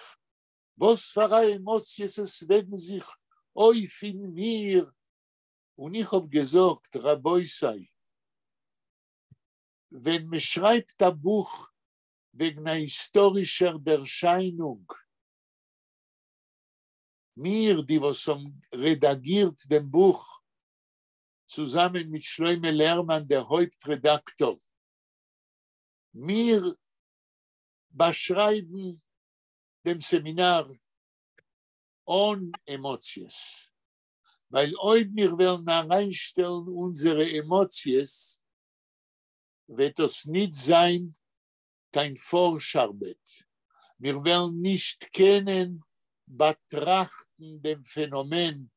was für eine Emotion es werden sich auf in mir. Und ich habe gesagt, Rabbi sei, wenn man schreibt ein Buch wegen einer historischen Erscheinung, mir, die was haben redagiert dem Buch, zusammen mit Shloime Lerman, der Hauptredaktor, mir beschreiben dem Seminar ohne Emotions. Weil heute wir wollen reinstellen unsere Emotions, wird es nicht sein, kein Forscharbeit. Wir wollen nicht kennen, betrachten dem Phänomen,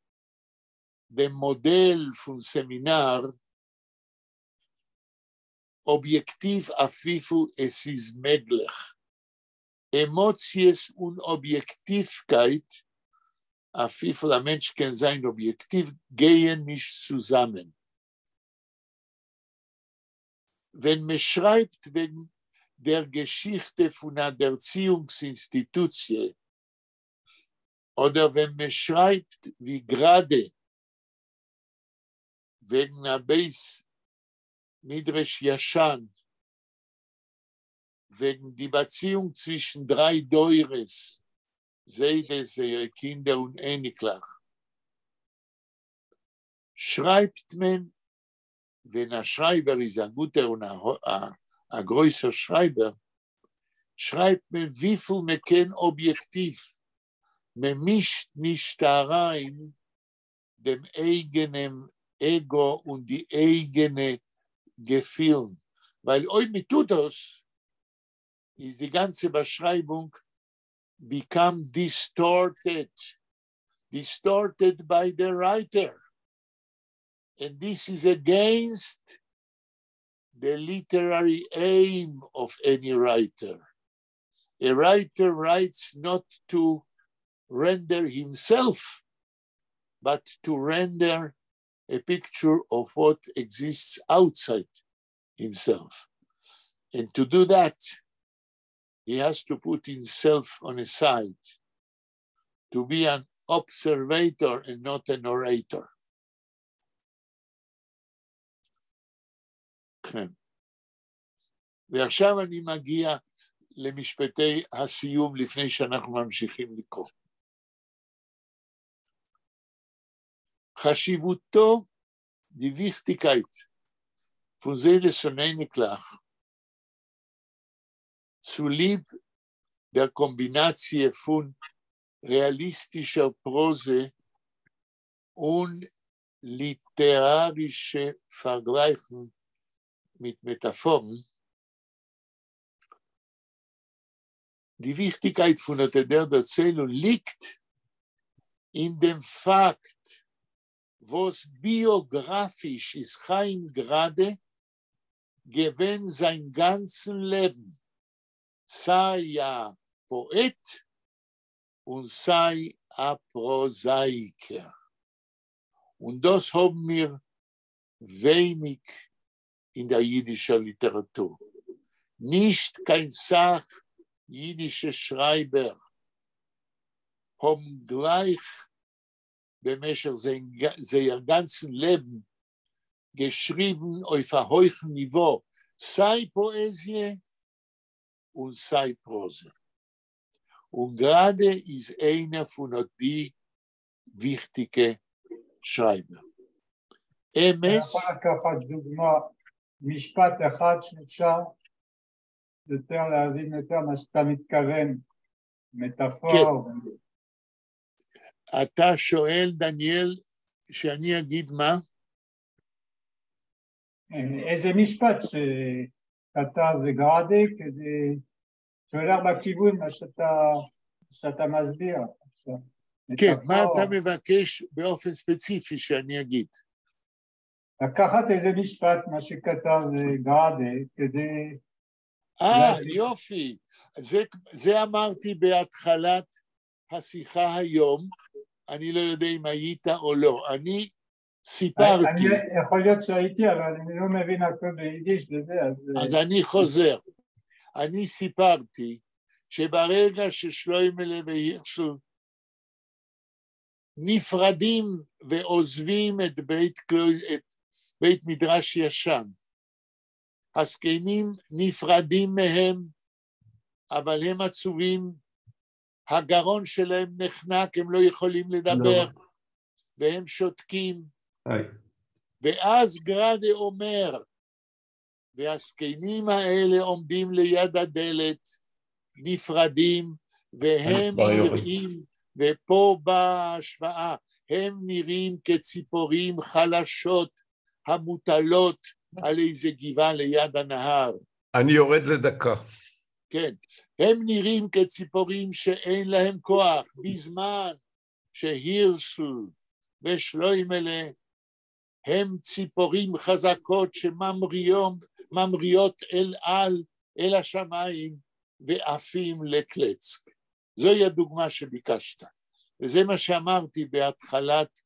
dem Modell vom Seminar, Objektiv afifu es ist möglich. Emoties und Objektivkeit, afifu der Mensch kann sein objektiv, gehen nicht zusammen. Wenn man schreibt wegen der Geschichte von einer Erziehungsinstitution oder wenn man schreibt wie gerade wegen einer Beis Midrash Yashan, wegen die Beziehung zwischen 3 Deures, Seides, ihre Kinder und Eniklach, schreibt man, wenn ein Schreiber ist ein guter und ein größer Schreiber, schreibt man, wie viel man kann objektiv. Man mischt nicht da rein dem eigenen Ego und die eigene Gefühl. Weil oi mit tut das, ist die ganze Beschreibung become distorted by the writer. And this is against the literary aim of any writer. A writer writes not to render himself, but to render a picture of what exists outside himself. And to do that, he has to put himself on a side, to be an observator and not an orator. כן. ועכשיו אני מגיע למשפטי הסיום לפני שאנחנו ממשיכים לקרוא. חשיבותו die Wichtigkeit von Seides und Eniklach zulieb der Kombinatie von realistischer Prose und literarische Vergleichen mit Metaphoren, die Wichtigkeit von der Erzählung liegt in dem Fakt, was biografisch ist Chaim gerade gewinnt sein ganzes Leben, sei ja Poet und sei a Prosaiker. Und das haben wir wenig in der jüdischen Literatur. Nicht kein Sach jüdische Schreiber haben gleich במשך sein ganzes Leben geschrieben auf einem hohen Niveau, sei Poesie und sei Prose. Und gerade ist einer von die wichtigen Schreiber. אמס... יכול לקחת דוגמה, משפט אחד שאפשר יותר להבין יותר מה שאתה מתכוון, מטאפור. אתה שואל, דניאל, שאני אגיד מה? איזה משפט שכתב גרדה, כדי שהולך בכיוון מה שאתה מסביר. כן, מה אתה מבקש באופן ספציפי שאני אגיד? לקחת איזה משפט, מה שכתב גרדה, כדי... יופי. זה אמרתי בהתחלת השיחה היום, אני לא יודע אם היית או לא, אני סיפרתי. אני יכול להיות שהייתי, אבל אני לא מבין הכל ביידיש וזה. אז אני חוזר. אני סיפרתי שברגע ששלוימלה והירשל נפרדים ועוזבים את בית מדרש ישן, הזקנים נפרדים מהם, אבל הם עצובים, הגרון שלהם נחנק, הם לא יכולים לדבר, והם שותקים. ואז גרדה אומר, והזקנים האלה עומדים ליד הדלת, נפרדים, והם נראים, ופה באה ההשוואה, הם נראים כציפורים חלשות, המוטלות על איזה גבעה ליד הנהר. אני יורד לדקה. כן, הם נראים כציפורים שאין להם כוח, בזמן שהירשל ושלוימלה הם ציפורים חזקות שממריאות ממריאות אל השמיים ועפים לקלצק. זוהי הדוגמה שביקשת, וזה מה שאמרתי בהתחלת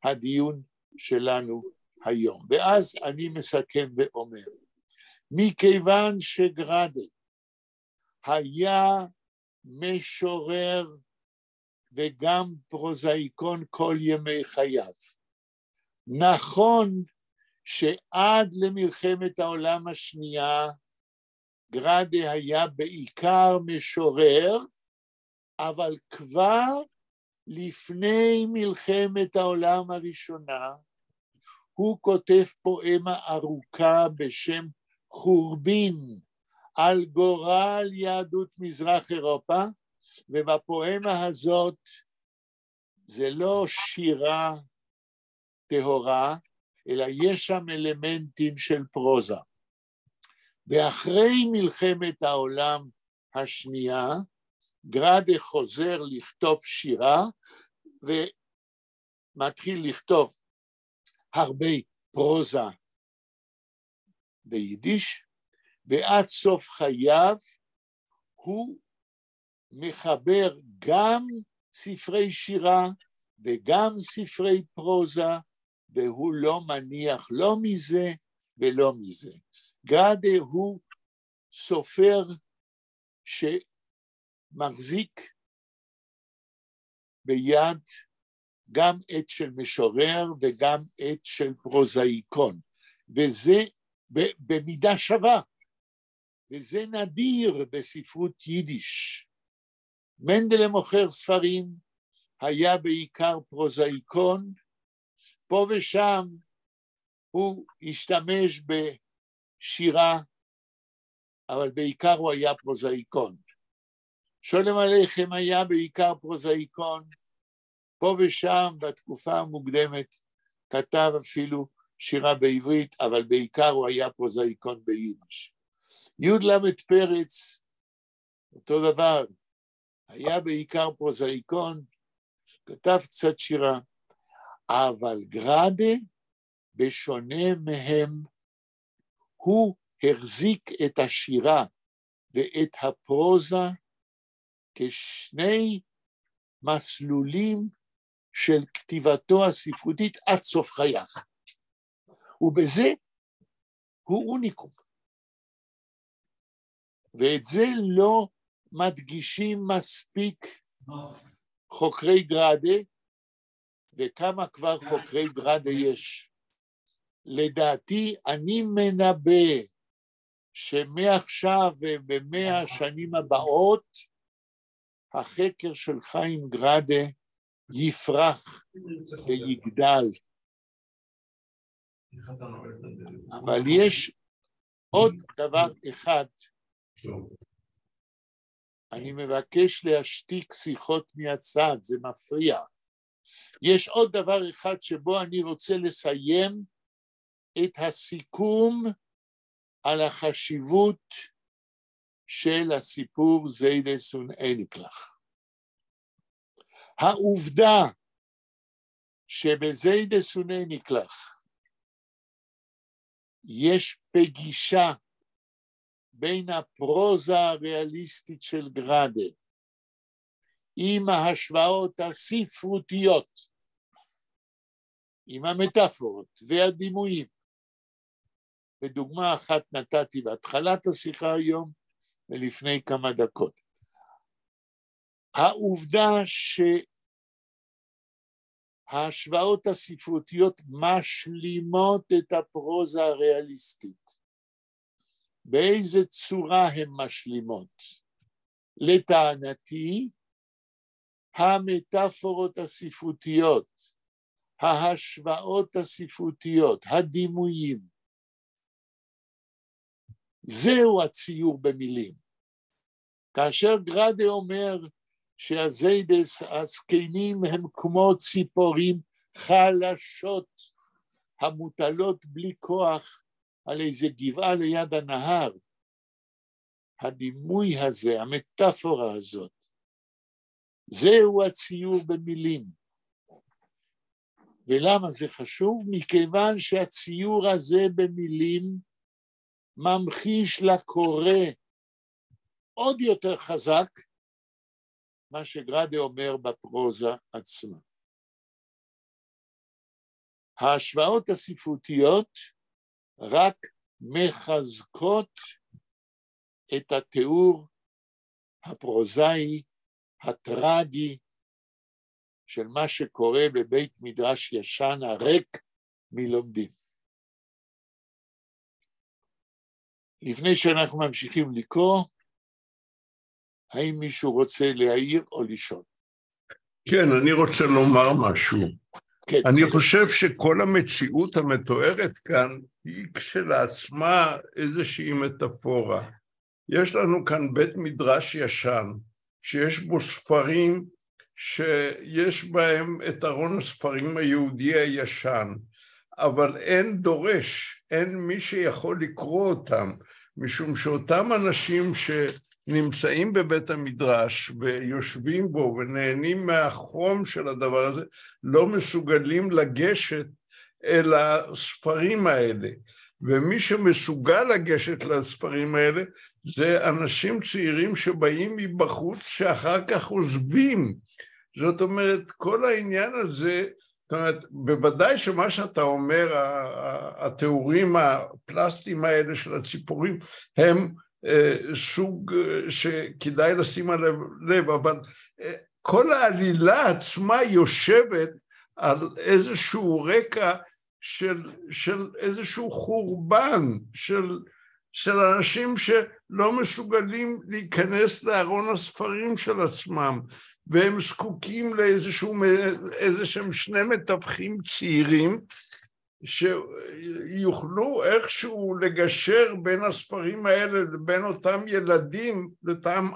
הדיון שלנו היום. ואז אני מסכם ואומר, מכיוון שגראדה היה משורר וגם פרוזאיקון כל ימי חייו, נכון שעד למלחמת העולם השנייה גראדה היה בעיקר משורר, אבל כבר לפני מלחמת העולם הראשונה הוא כותב פואמה ארוכה בשם חורבין על גורל יהדות מזרח אירופה, ובפואמה הזאת זה לא שירה טהורה, אלא יש שם אלמנטים של פרוזה. ואחרי מלחמת העולם השנייה, גראדה חוזר לכתוב שירה, ומתחיל לכתוב הרבה פרוזה ביידיש, ועד סוף חייו הוא מחבר גם ספרי שירה וגם ספרי פרוזה, והוא לא מניח לא מזה ולא מזה. גראדה הוא סופר שמחזיק ביד גם עת של משורר וגם עת של פרוזאיקון, וזה במידה שווה, וזה נדיר בספרות יידיש. מנדלה מוכר ספרים, היה בעיקר פרוזאיקון, פה ושם הוא השתמש בשירה, אבל בעיקר הוא היה פרוזאיקון. שולם עליכם היה בעיקר פרוזאיקון, פה ושם בתקופה המוקדמת כתב אפילו שירה בעברית, אבל בעיקר הוא היה פרוזאיקון ביידיש. י' למד פרץ, אותו דבר, היה בעיקר פרוזאיקון, כתב קצת שירה, אבל גראדה, בשונה מהם, הוא החזיק את השירה ואת הפרוזה כשני מסלולים של כתיבתו הספרותית עד סוף חייו. ובזה הוא אוניקום. ואת זה לא מדגישים מספיק חוקרי גראדה, וכמה כבר חוקרי גראדה יש. לדעתי אני מנבא שמעכשיו וב100 השנים הבאות, החקר של חיים גראדה יפרח ויגדל. אבל יש עוד דבר אחד, אני מבקש להשתיק שיחות מהצד, זה מפריע. יש עוד דבר אחד שבו אני רוצה לסיים את הסיכום על החשיבות של הסיפור זיידס און איניקלח. העובדה שבזיידס און איניקלח יש פגישה בין הפרוזה הריאליסטית של גראדה עם ההשוואות הספרותיות, עם המטאפורות והדימויים. בדוגמה אחת נתתי בהתחלת השיחה היום ולפני כמה דקות. העובדה שההשוואות הספרותיות משלימות את הפרוזה הריאליסטית. באיזה צורה הן משלימות? לטענתי, המטאפורות הספרותיות, ההשוואות הספרותיות, הדימויים, זהו הציור במילים. כאשר גראדה אומר שהזיידס, הזקנים הם כמו ציפורים חלשות, המוטלות בלי כוח על איזה גבעה ליד הנהר, הדימוי הזה, המטאפורה הזאת, זהו הציור במילים. ולמה זה חשוב? מכיוון שהציור הזה במילים ממחיש לקורא עוד יותר חזק מה שגראדה אומר בפרוזה עצמה. ההשוואות הספרותיות רק מחזקות את התיאור הפרוזאי, הטרגי, של מה שקורה בבית מדרש ישן הריק מלומדים. לפני שאנחנו ממשיכים לקרוא, האם מישהו רוצה להעיר או לשאול? כן, אני רוצה לומר משהו. כן. אני חושב שכל המציאות המתוארת כאן היא כשלעצמה איזושהי מטאפורה. יש לנו כאן בית מדרש ישן, שיש בו ספרים שיש בהם את ארון הספרים היהודי הישן, אבל אין דורש, אין מי שיכול לקרוא אותם, משום שאותם אנשים שנמצאים בבית המדרש ויושבים בו ונהנים מהחום של הדבר הזה, לא מסוגלים לגשת אל הספרים האלה. ומי שמסוגל לגשת לספרים האלה, זה אנשים צעירים שבאים מבחוץ שאחר כך עוזבים. זאת אומרת, כל העניין הזה, זאת אומרת, בוודאי שמה שאתה אומר, התיאורים הפלסטיים האלה של הציפורים, הם סוג שכדאי לשים עליו לב, אבל כל העלילה עצמה יושבת על איזשהו רקע של איזשהו חורבן, של אנשים שלא מסוגלים להיכנס לארון הספרים של עצמם, והם זקוקים לאיזשהם שני מתווכים צעירים, שיוכלו איכשהו לגשר בין הספרים האלה לבין אותם ילדים, לטעם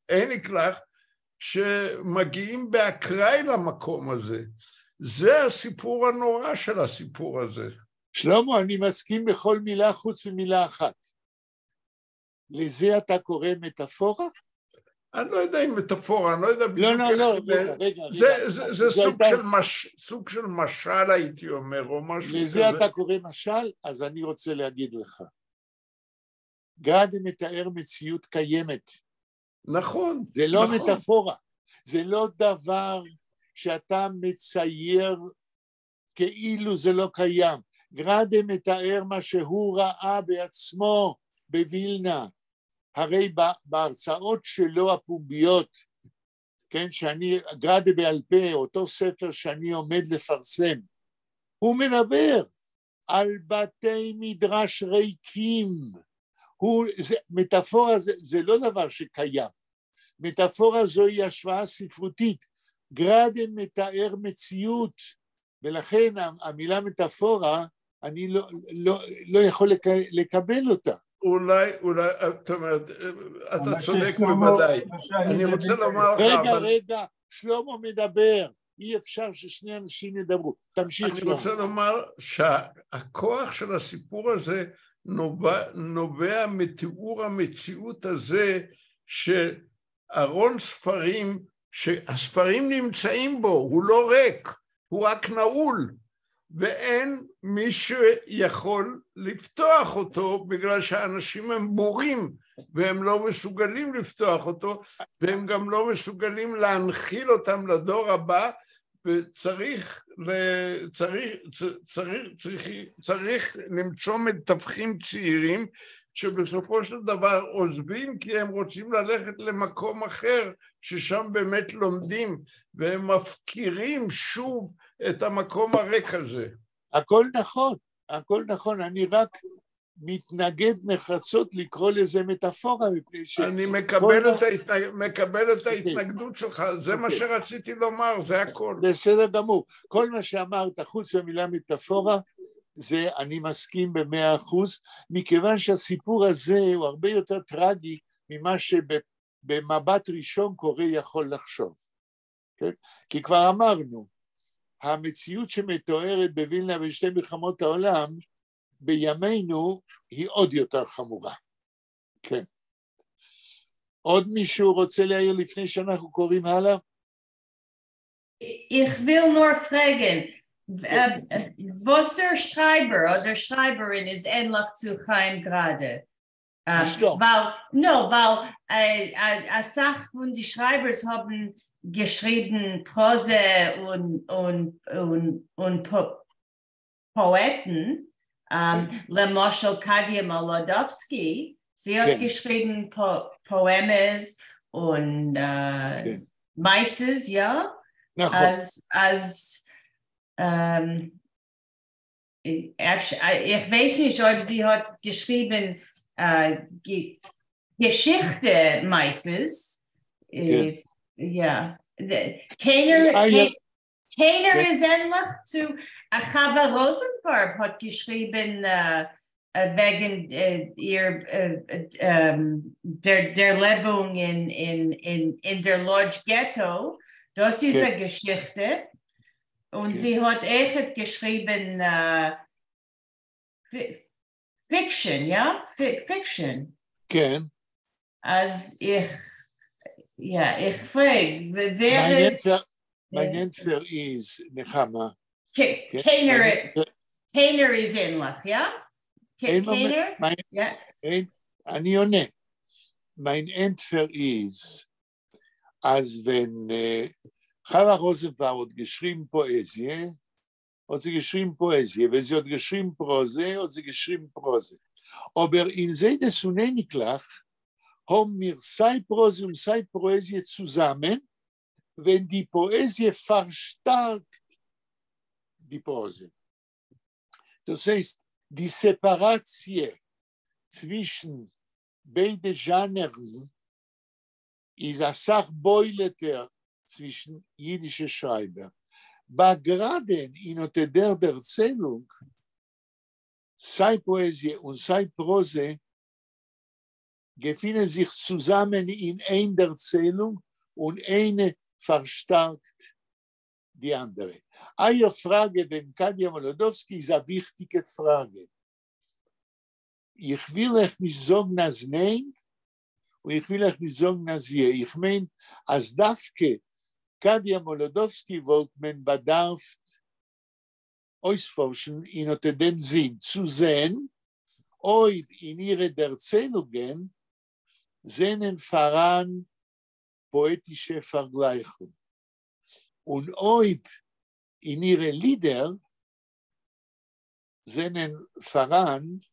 איניקלח, שמגיעים באקראי למקום הזה. זה הסיפור הנורא של הסיפור הזה. שלמה, אני מסכים בכל מילה חוץ ממילה אחת. לזה אתה קורא מטאפורה? אני לא יודע אם מטאפורה, אני לא יודע בדיוק רגע. זה סוג של משל, הייתי אומר, או משהו כזה. לזה אתה קורא משל? אז אני רוצה להגיד לך. גראדה מתאר מציאות קיימת. נכון. זה לא מטאפורה. זה לא דבר שאתה מצייר כאילו זה לא קיים. גראדה מתאר מה שהוא ראה בעצמו בווילנה. הרי בהרצאות שלו הפומביות, כן, שאני, גראדה בעל פה, אותו ספר שאני עומד לפרסם, הוא מדבר על בתי מדרש ריקים. מטאפורה זה לא דבר שקיים. מטאפורה זוהי השוואה ספרותית. גראדה מתאר מציאות, ולכן המילה מטאפורה, אני לא יכול לקבל אותה. אולי, זאת אומרת, אתה צודק בוודאי. אני רוצה לומר לך... רגע, שלמה מדבר. אי אפשר ששני אנשים ידברו. תמשיך, שלמה. אני רוצה לומר שהכוח של הסיפור הזה נובע מתיאור המציאות הזה, שארון ספרים, שהספרים נמצאים בו, הוא לא ריק, הוא רק נעול. ואין מי שיכול לפתוח אותו, בגלל שהאנשים הם בורים, והם לא מסוגלים לפתוח אותו, והם גם לא מסוגלים להנחיל אותם לדור הבא, וצריך למצוא מתווכים צעירים, שבסופו של דבר עוזבים, כי הם רוצים ללכת למקום אחר, ששם באמת לומדים, והם מפקירים שוב את המקום הריק הזה. הכל נכון, אני רק מתנגד נחרצות לקרוא לזה מטאפורה, מפני ש... אני מקבל את ההתנגדות שלך, זה מה שרציתי לומר, זה הכל. בסדר גמור, כל מה שאמרת חוץ במילה מטאפורה, זה אני מסכים ב100%, מכיוון שהסיפור הזה הוא הרבה יותר טרגי ממה שבמבט ראשון קורא יכול לחשוב. כן? כי כבר אמרנו, המציאות שמתוארת בווילנה בשתי מלחמות העולם, בימינו היא עוד יותר חמורה. כן. עוד מישהו רוצה להעיר לפני שאנחנו קוראים הלאה? Ich will nur fragen, Was der Schreiber oder Schreiberin ist ähnlich zu Chaim gerade. Weil eine Sache von die Schreibers haben geschrieben Prose und Poeten. Lemoshel Kadia Molodowski, sie hat geschrieben Poemes und Meises, ja. Ich weiß nicht, ob sie hat geschrieben Geschichte meistens. Ja. Keiner ist ähnlich zu Chava Rosenfarb hat geschrieben wegen ihr der Lebung in der Lodge Ghetto. Das ist eine Geschichte. Und sie hat echt geschrieben Fiction, ja? Fiction. כן. אז ich frage, wer ist... Mein Entfer ist, Nechama. Keiner ist ähnlich, ja? Keiner? Ja. אני עונה. Mein Entfer ist, als wenn Chava Rosenfarb hat geschrieben Poesie, hat sie geschrieben Poesie, wenn sie hat geschrieben Prose, hat sie geschrieben Prose. Aber in Seides Uneniklach haben wir sei Prose und sei Poesie zusammen, wenn die Poesie verstärkt die Prose. Das heißt, die Separation zwischen beiden Genren ist eine Sache beuleter zwischen jüdischen Schreiber. Aber gerade in der Erzählung, sei Poesie und sei Prose, befinden sich zusammen in einer Erzählung und eine verstärkt die andere. Eine Frage, den Kadia Molodowski ist eine wichtige Frage. Ich will euch nicht sagen, als nein, und ich will euch nicht sagen, als ja. Ich meine, als Dafke, Kadia Molodowski wollte man bedarft ausforschen in dem Sinn, zu sehen, ob in ihren Erzählungen sehen voran poetische Vergleichung. Und ob in ihren Liedern sehen voran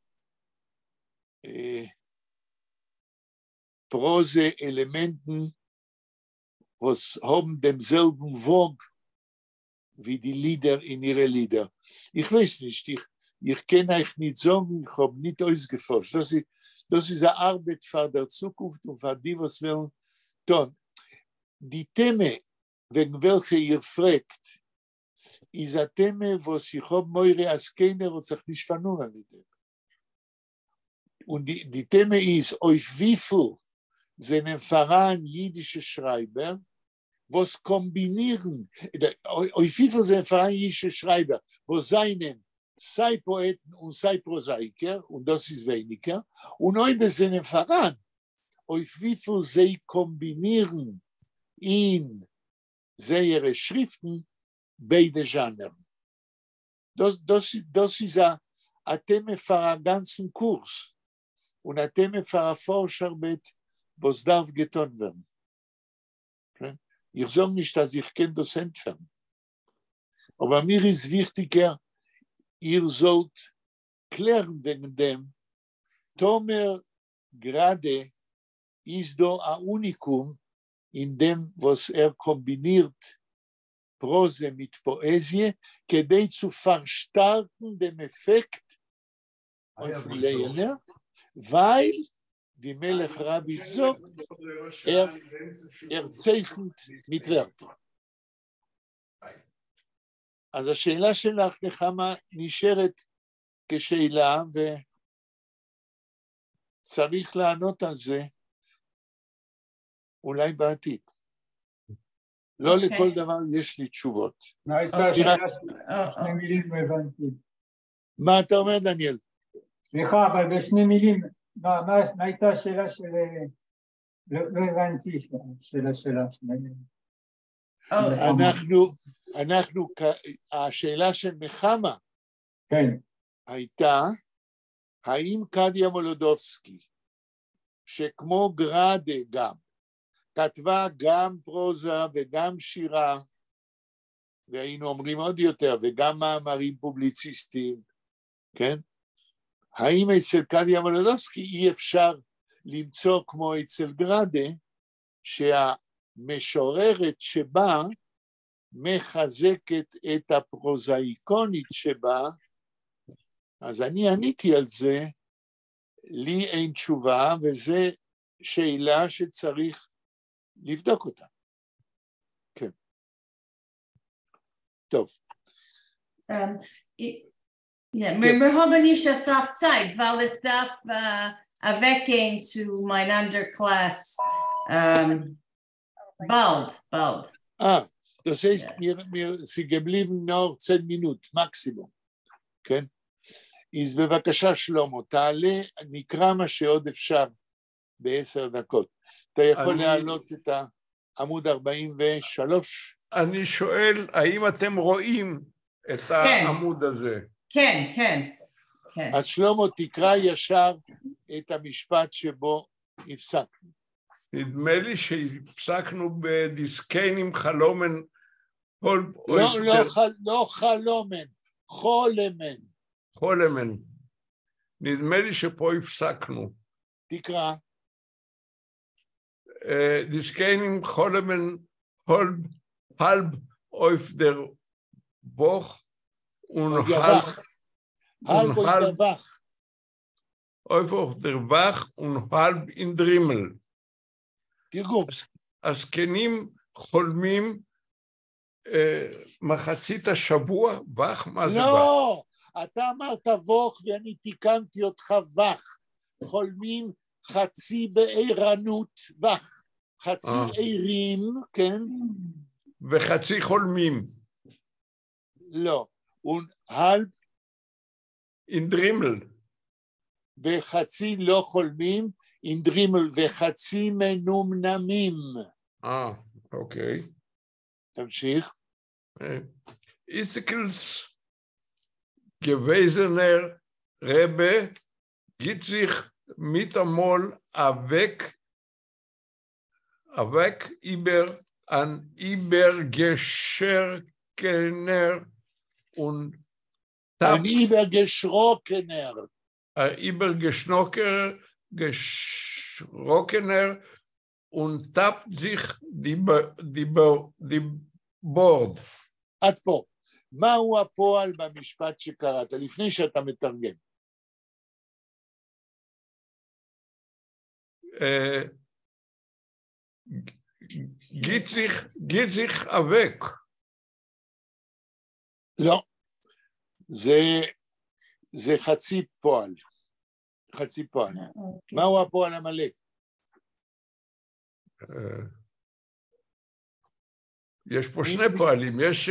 Prose-Elementen, was haben demselben Wog wie die Lieder in ihre Lieder. Ich weiß nicht, ich kann euch nicht sagen, ich habe nicht ausgeforscht. Das ist eine Arbeit für die Zukunft und für die, was wir tun. Die Themen, wegen welcher ihr fragt, ist ein Thema, was ich habe Meure als keiner und sich nicht verloren mit dem. Und die Thema ist, auf wie viel sind voran jüdische Schreiber, was kombinieren, auf wie viel sind voran jüdische Schreiber, wo seinen sei Poeten und sei Prosaiker, und das ist weniger, und heute sind voran, auf wie viel sie kombinieren in ihre Schriften beide Genren. Das ist ein Thema für einen ganzen Kurs und ein Thema für eine Forscharbeit, was darf getan werden. Ich sage nicht, dass ich das entfernen. Aber mir ist wichtiger, ihr sollt klären wegen dem, Tomer gerade ist da ein Unikum in dem, was kombiniert Prose mit Poesie, כדי zu verstärken den Effekt auf Leiner, weil, wie Melech Rabbi sagt, zeichnet mit Wörtern. אז השאלה שלך, נחמה, נשארת כשאלה, וצריך לענות על זה, אולי בעתיד. לא לכל דבר יש לי תשובות. מה הייתה השאלה שני מילים לא הבנתי? מה אתה אומר, דניאל? סליחה, אבל בשני מילים, מה הייתה השאלה של... לא הבנתי, שאלה שני מילים. השאלה של נחמה, כן, הייתה, האם קדיה מולודובסקי, שכמו גראדה גם, כתבה גם פרוזה וגם שירה, והיינו אומרים עוד יותר, וגם מאמרים פובליציסטיים, כן? האם אצל קדיה מולודובסקי אי אפשר למצוא כמו אצל גראדה, שהמשוררת שבה מחזקת את הפרוזאיקונית שבה, אז אני עניתי על זה, לי אין תשובה, וזו שאלה שצריך לבדוק אותה. כן. טוב. Wir haben nicht das Zeit, weil ich darf weggehen zu meinem Underclass bald. Das heißt, Sie geblieben noch 10 Minuten, Maximum. כן? אז בבקשה שלמה, תעלה, נקרא מה שעוד אפשר ב10 דקות. אתה יכול להעלות את העמוד 43? אני שואל, האם אתם רואים את העמוד הזה? כן. אז שלמה, תקרא ישר את המשפט שבו הפסקנו. נדמה לי שהפסקנו בדיסקיינים חלומן. לא חלומן, חולמן. נדמה לי שפה הפסקנו. תקרא. דיסקיינים חולמן halb auf der Woch und halb auf der Wach und halb in Drimmel. תרגום. הזקנים חולמים מחצית השבוע, וח? מה זה וח? לא, אתה אמרת ווך ואני תיקנתי אותך וח. חולמים חצי בערנות וח. חצי עירים, כן? וחצי חולמים. לא, halb in Drimmel. וחצי לא חולמים, in Drimmel, וחצי מנומנמים. אוקיי. תמשיך. Isikels gewesener Rebbe gibt sich mit einmal weg über ein Übergeschrockener und ein Übergeschrockener und tappt sich die Bord. עד פה. מהו הפועל במשפט שקראת, לפני שאתה מתרגם? geht sich אבק. לא. זה חצי פועל. חצי פועל. מהו הפועל המלא? יש פה שני פועלים, יש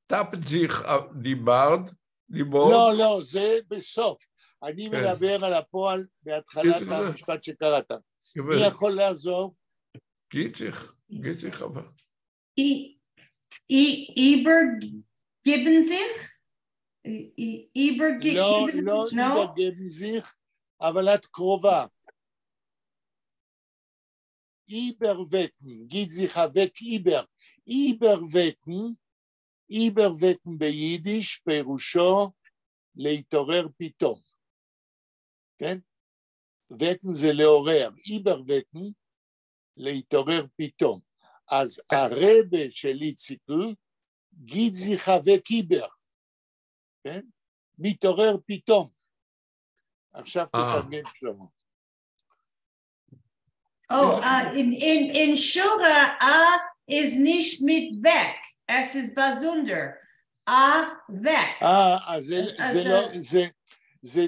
טאפט זיך דיבורד. לא, זה בסוף. אני מדבר על הפועל בהתחלת המשפט שקראת. מי יכול לעזור? geht sich aber. Übergeben sich? לא übergeben sich, אבל את קרובה. Überwecken, geht sich weg überwecken ביידיש פירושו להתעורר פתאום. כן? wecken זה לעורר, überwecken להתעורר פתאום. אז הרבה של איציקל, geht sich weg כן? מתעורר פתאום. עכשיו תתרגם שלמה. In Shura, ist nicht mit weg. Es ist besonder. weg. זה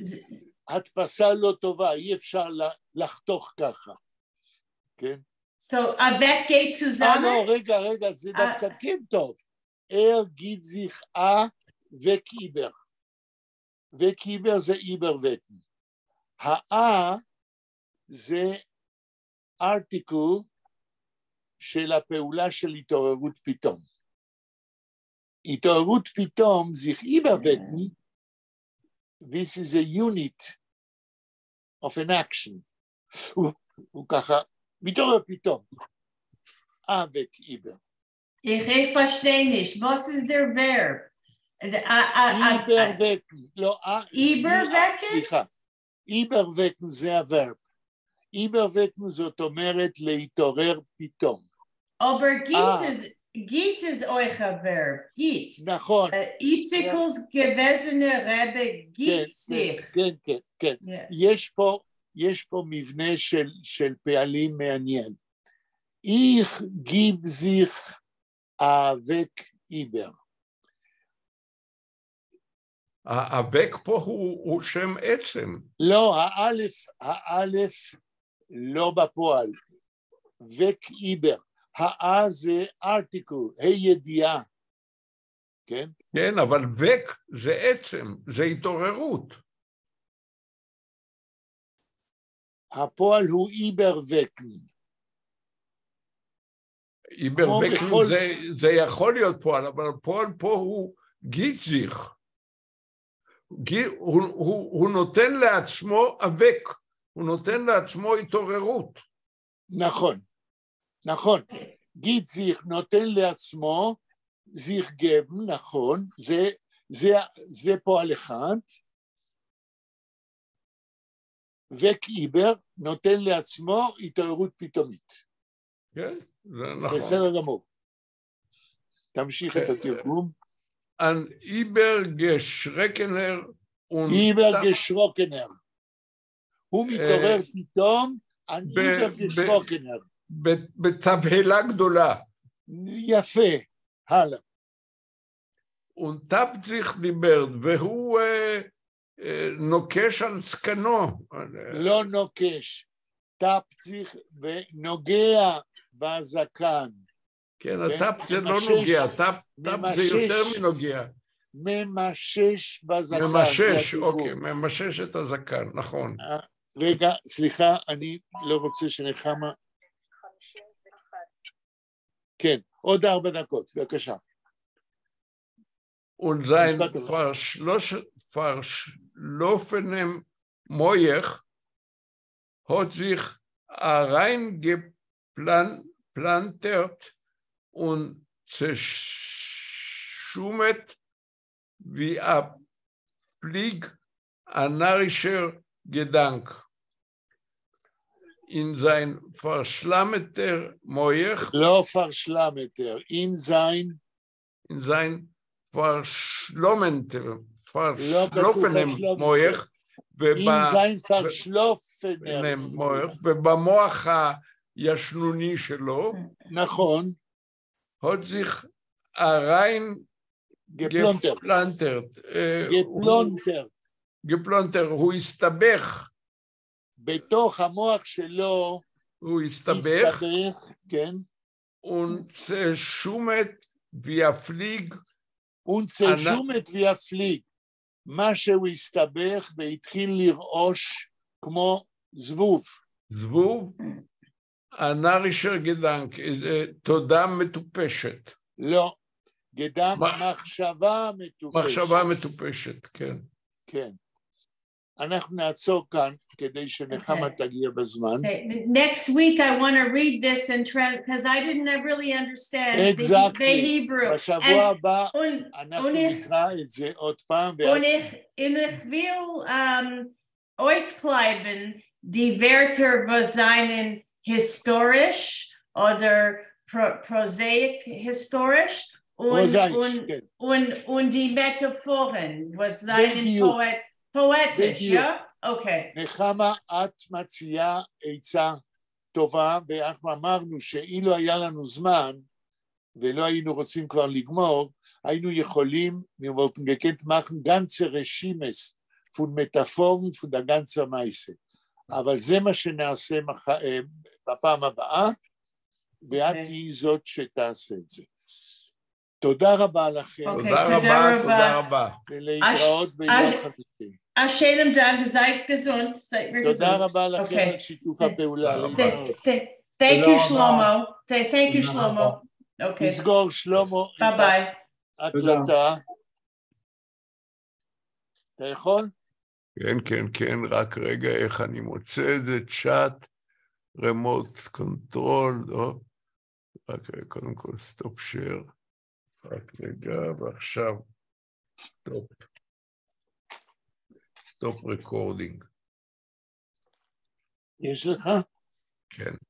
הדפסה לא טובה, אי אפשר לחתוך ככה. כן? So, weg geht zusammen? לא, רגע, זה דווקא כן טוב. geht sich weg über. weg über זה überwecken. זה ארטיקל של הפעולה של התעוררות פתאום. התעוררות פתאום, sich überwecken, this is a unit of an action. הוא ככה, מתעורר פתאום. Weg, über. Ich verstehe nicht. Was ist der Verb? Überwecken. לא, Überwecken? סליחה. überwecken זה הוורב. überwecken זאת אומרת להתעורר פתאום. Aber geht es euch ein Verb? Geht. נכון. Itzikels gewesene Rebbe geht sich. כן. יש פה מבנה של פעלים מעניין. Ich gib sich weg über. האבק פה הוא שם עצם. לא, האלף לא בפועל. weg über. זה ארטיקול, הידיעה. כן? כן, אבל weg זה עצם, זה התעוררות. הפועל הוא איברבקן. איברבקן זה יכול להיות פועל, אבל הפועל פה הוא גיטזיך. הוא נותן לעצמו אבק, הוא נותן לעצמו התעוררות. נכון. גיטזיך נותן לעצמו, זיך גבן, נכון, זה פועל אחד. וקייבר נותן לעצמו התעוררות פתאומית. כן, זה נכון. בסדר גמור. תמשיך את התרגום. An Übergeschreckener und Übergeschrockener. הוא מתעורר פתאום, an Übergeschrockener. בתבהלה גדולה. יפה, הלאה. Und Tapzich דיברד, והוא נוקש על זקנו. לא נוקש, טפציך ונוגע בזקן. כן, הטפ זה לא נוגע, טפ זה יותר מנוגע. ממשש בזקן. ממשש, אוקיי, ממשש את הזקן, נכון. רגע, סליחה, אני לא רוצה שנחמה... כן, עוד 4 דקות, בבקשה. Und sein verschlafenem Moich hat sich reingeplantet und zerschummet wie ein fliegenarischer Gedanke. In sein verschlammeter Moich, לא verschlammeter, in sein verschlommenem Moich, ובמוח הישנוני שלו, נכון, hat sich rein geplontert, הוא הסתבך, בתוך המוח שלו, הוא הסתבך, כן, und zerschummet wie ein Flieg, ונצשומת ויפליג, מה שהוא הסתבך והתחיל לרעוש כמו זבוב. זבוב, הנרישר גדנק, תודה מטופשת. לא, מחשבה מטופשת. מחשבה מטופשת, כן. כן. אנחנו נעצור כאן כדי שנחמה תגיע בזמן. Next week I want to read this and because I didn't really understand the Hebrew. בשבוע הבא אנחנו נקרא את זה עוד פעם. Und ich will auskleiben die Wörter, was seien historisch oder prosaic historisch und die Metaphoren, was seien poetisch, ja? אוקיי. נחמה, את מציעה עצה טובה, ואנחנו אמרנו שאילו היה לנו זמן, ולא היינו רוצים כבר לגמור, היינו יכולים, wir wollten gekannt machen, ganze Regimes von Metaphoren von der ganzen Meise. אבל זה מה שנעשה בפעם הבאה, ואת היא זאת שתעשה את זה. תודה רבה לכם. תודה רבה. ולהתראות ביום חמישי. Schönen Dank, seid gesund, seid wir gesund. תודה רבה לכם על שיתוף הפעולה. Thank you, Shlomo. Thank you, Shlomo. Okay. נסגור, שלמה. Bye-bye. הקלטה. אתה יכול? כן, רק רגע, איך אני מוצא את זה, צ'אט, remote control, לא? רק רגע, קודם כל, סטופ שייר, רק רגע, ועכשיו, סטופ רקורדינג. יש לך? כן.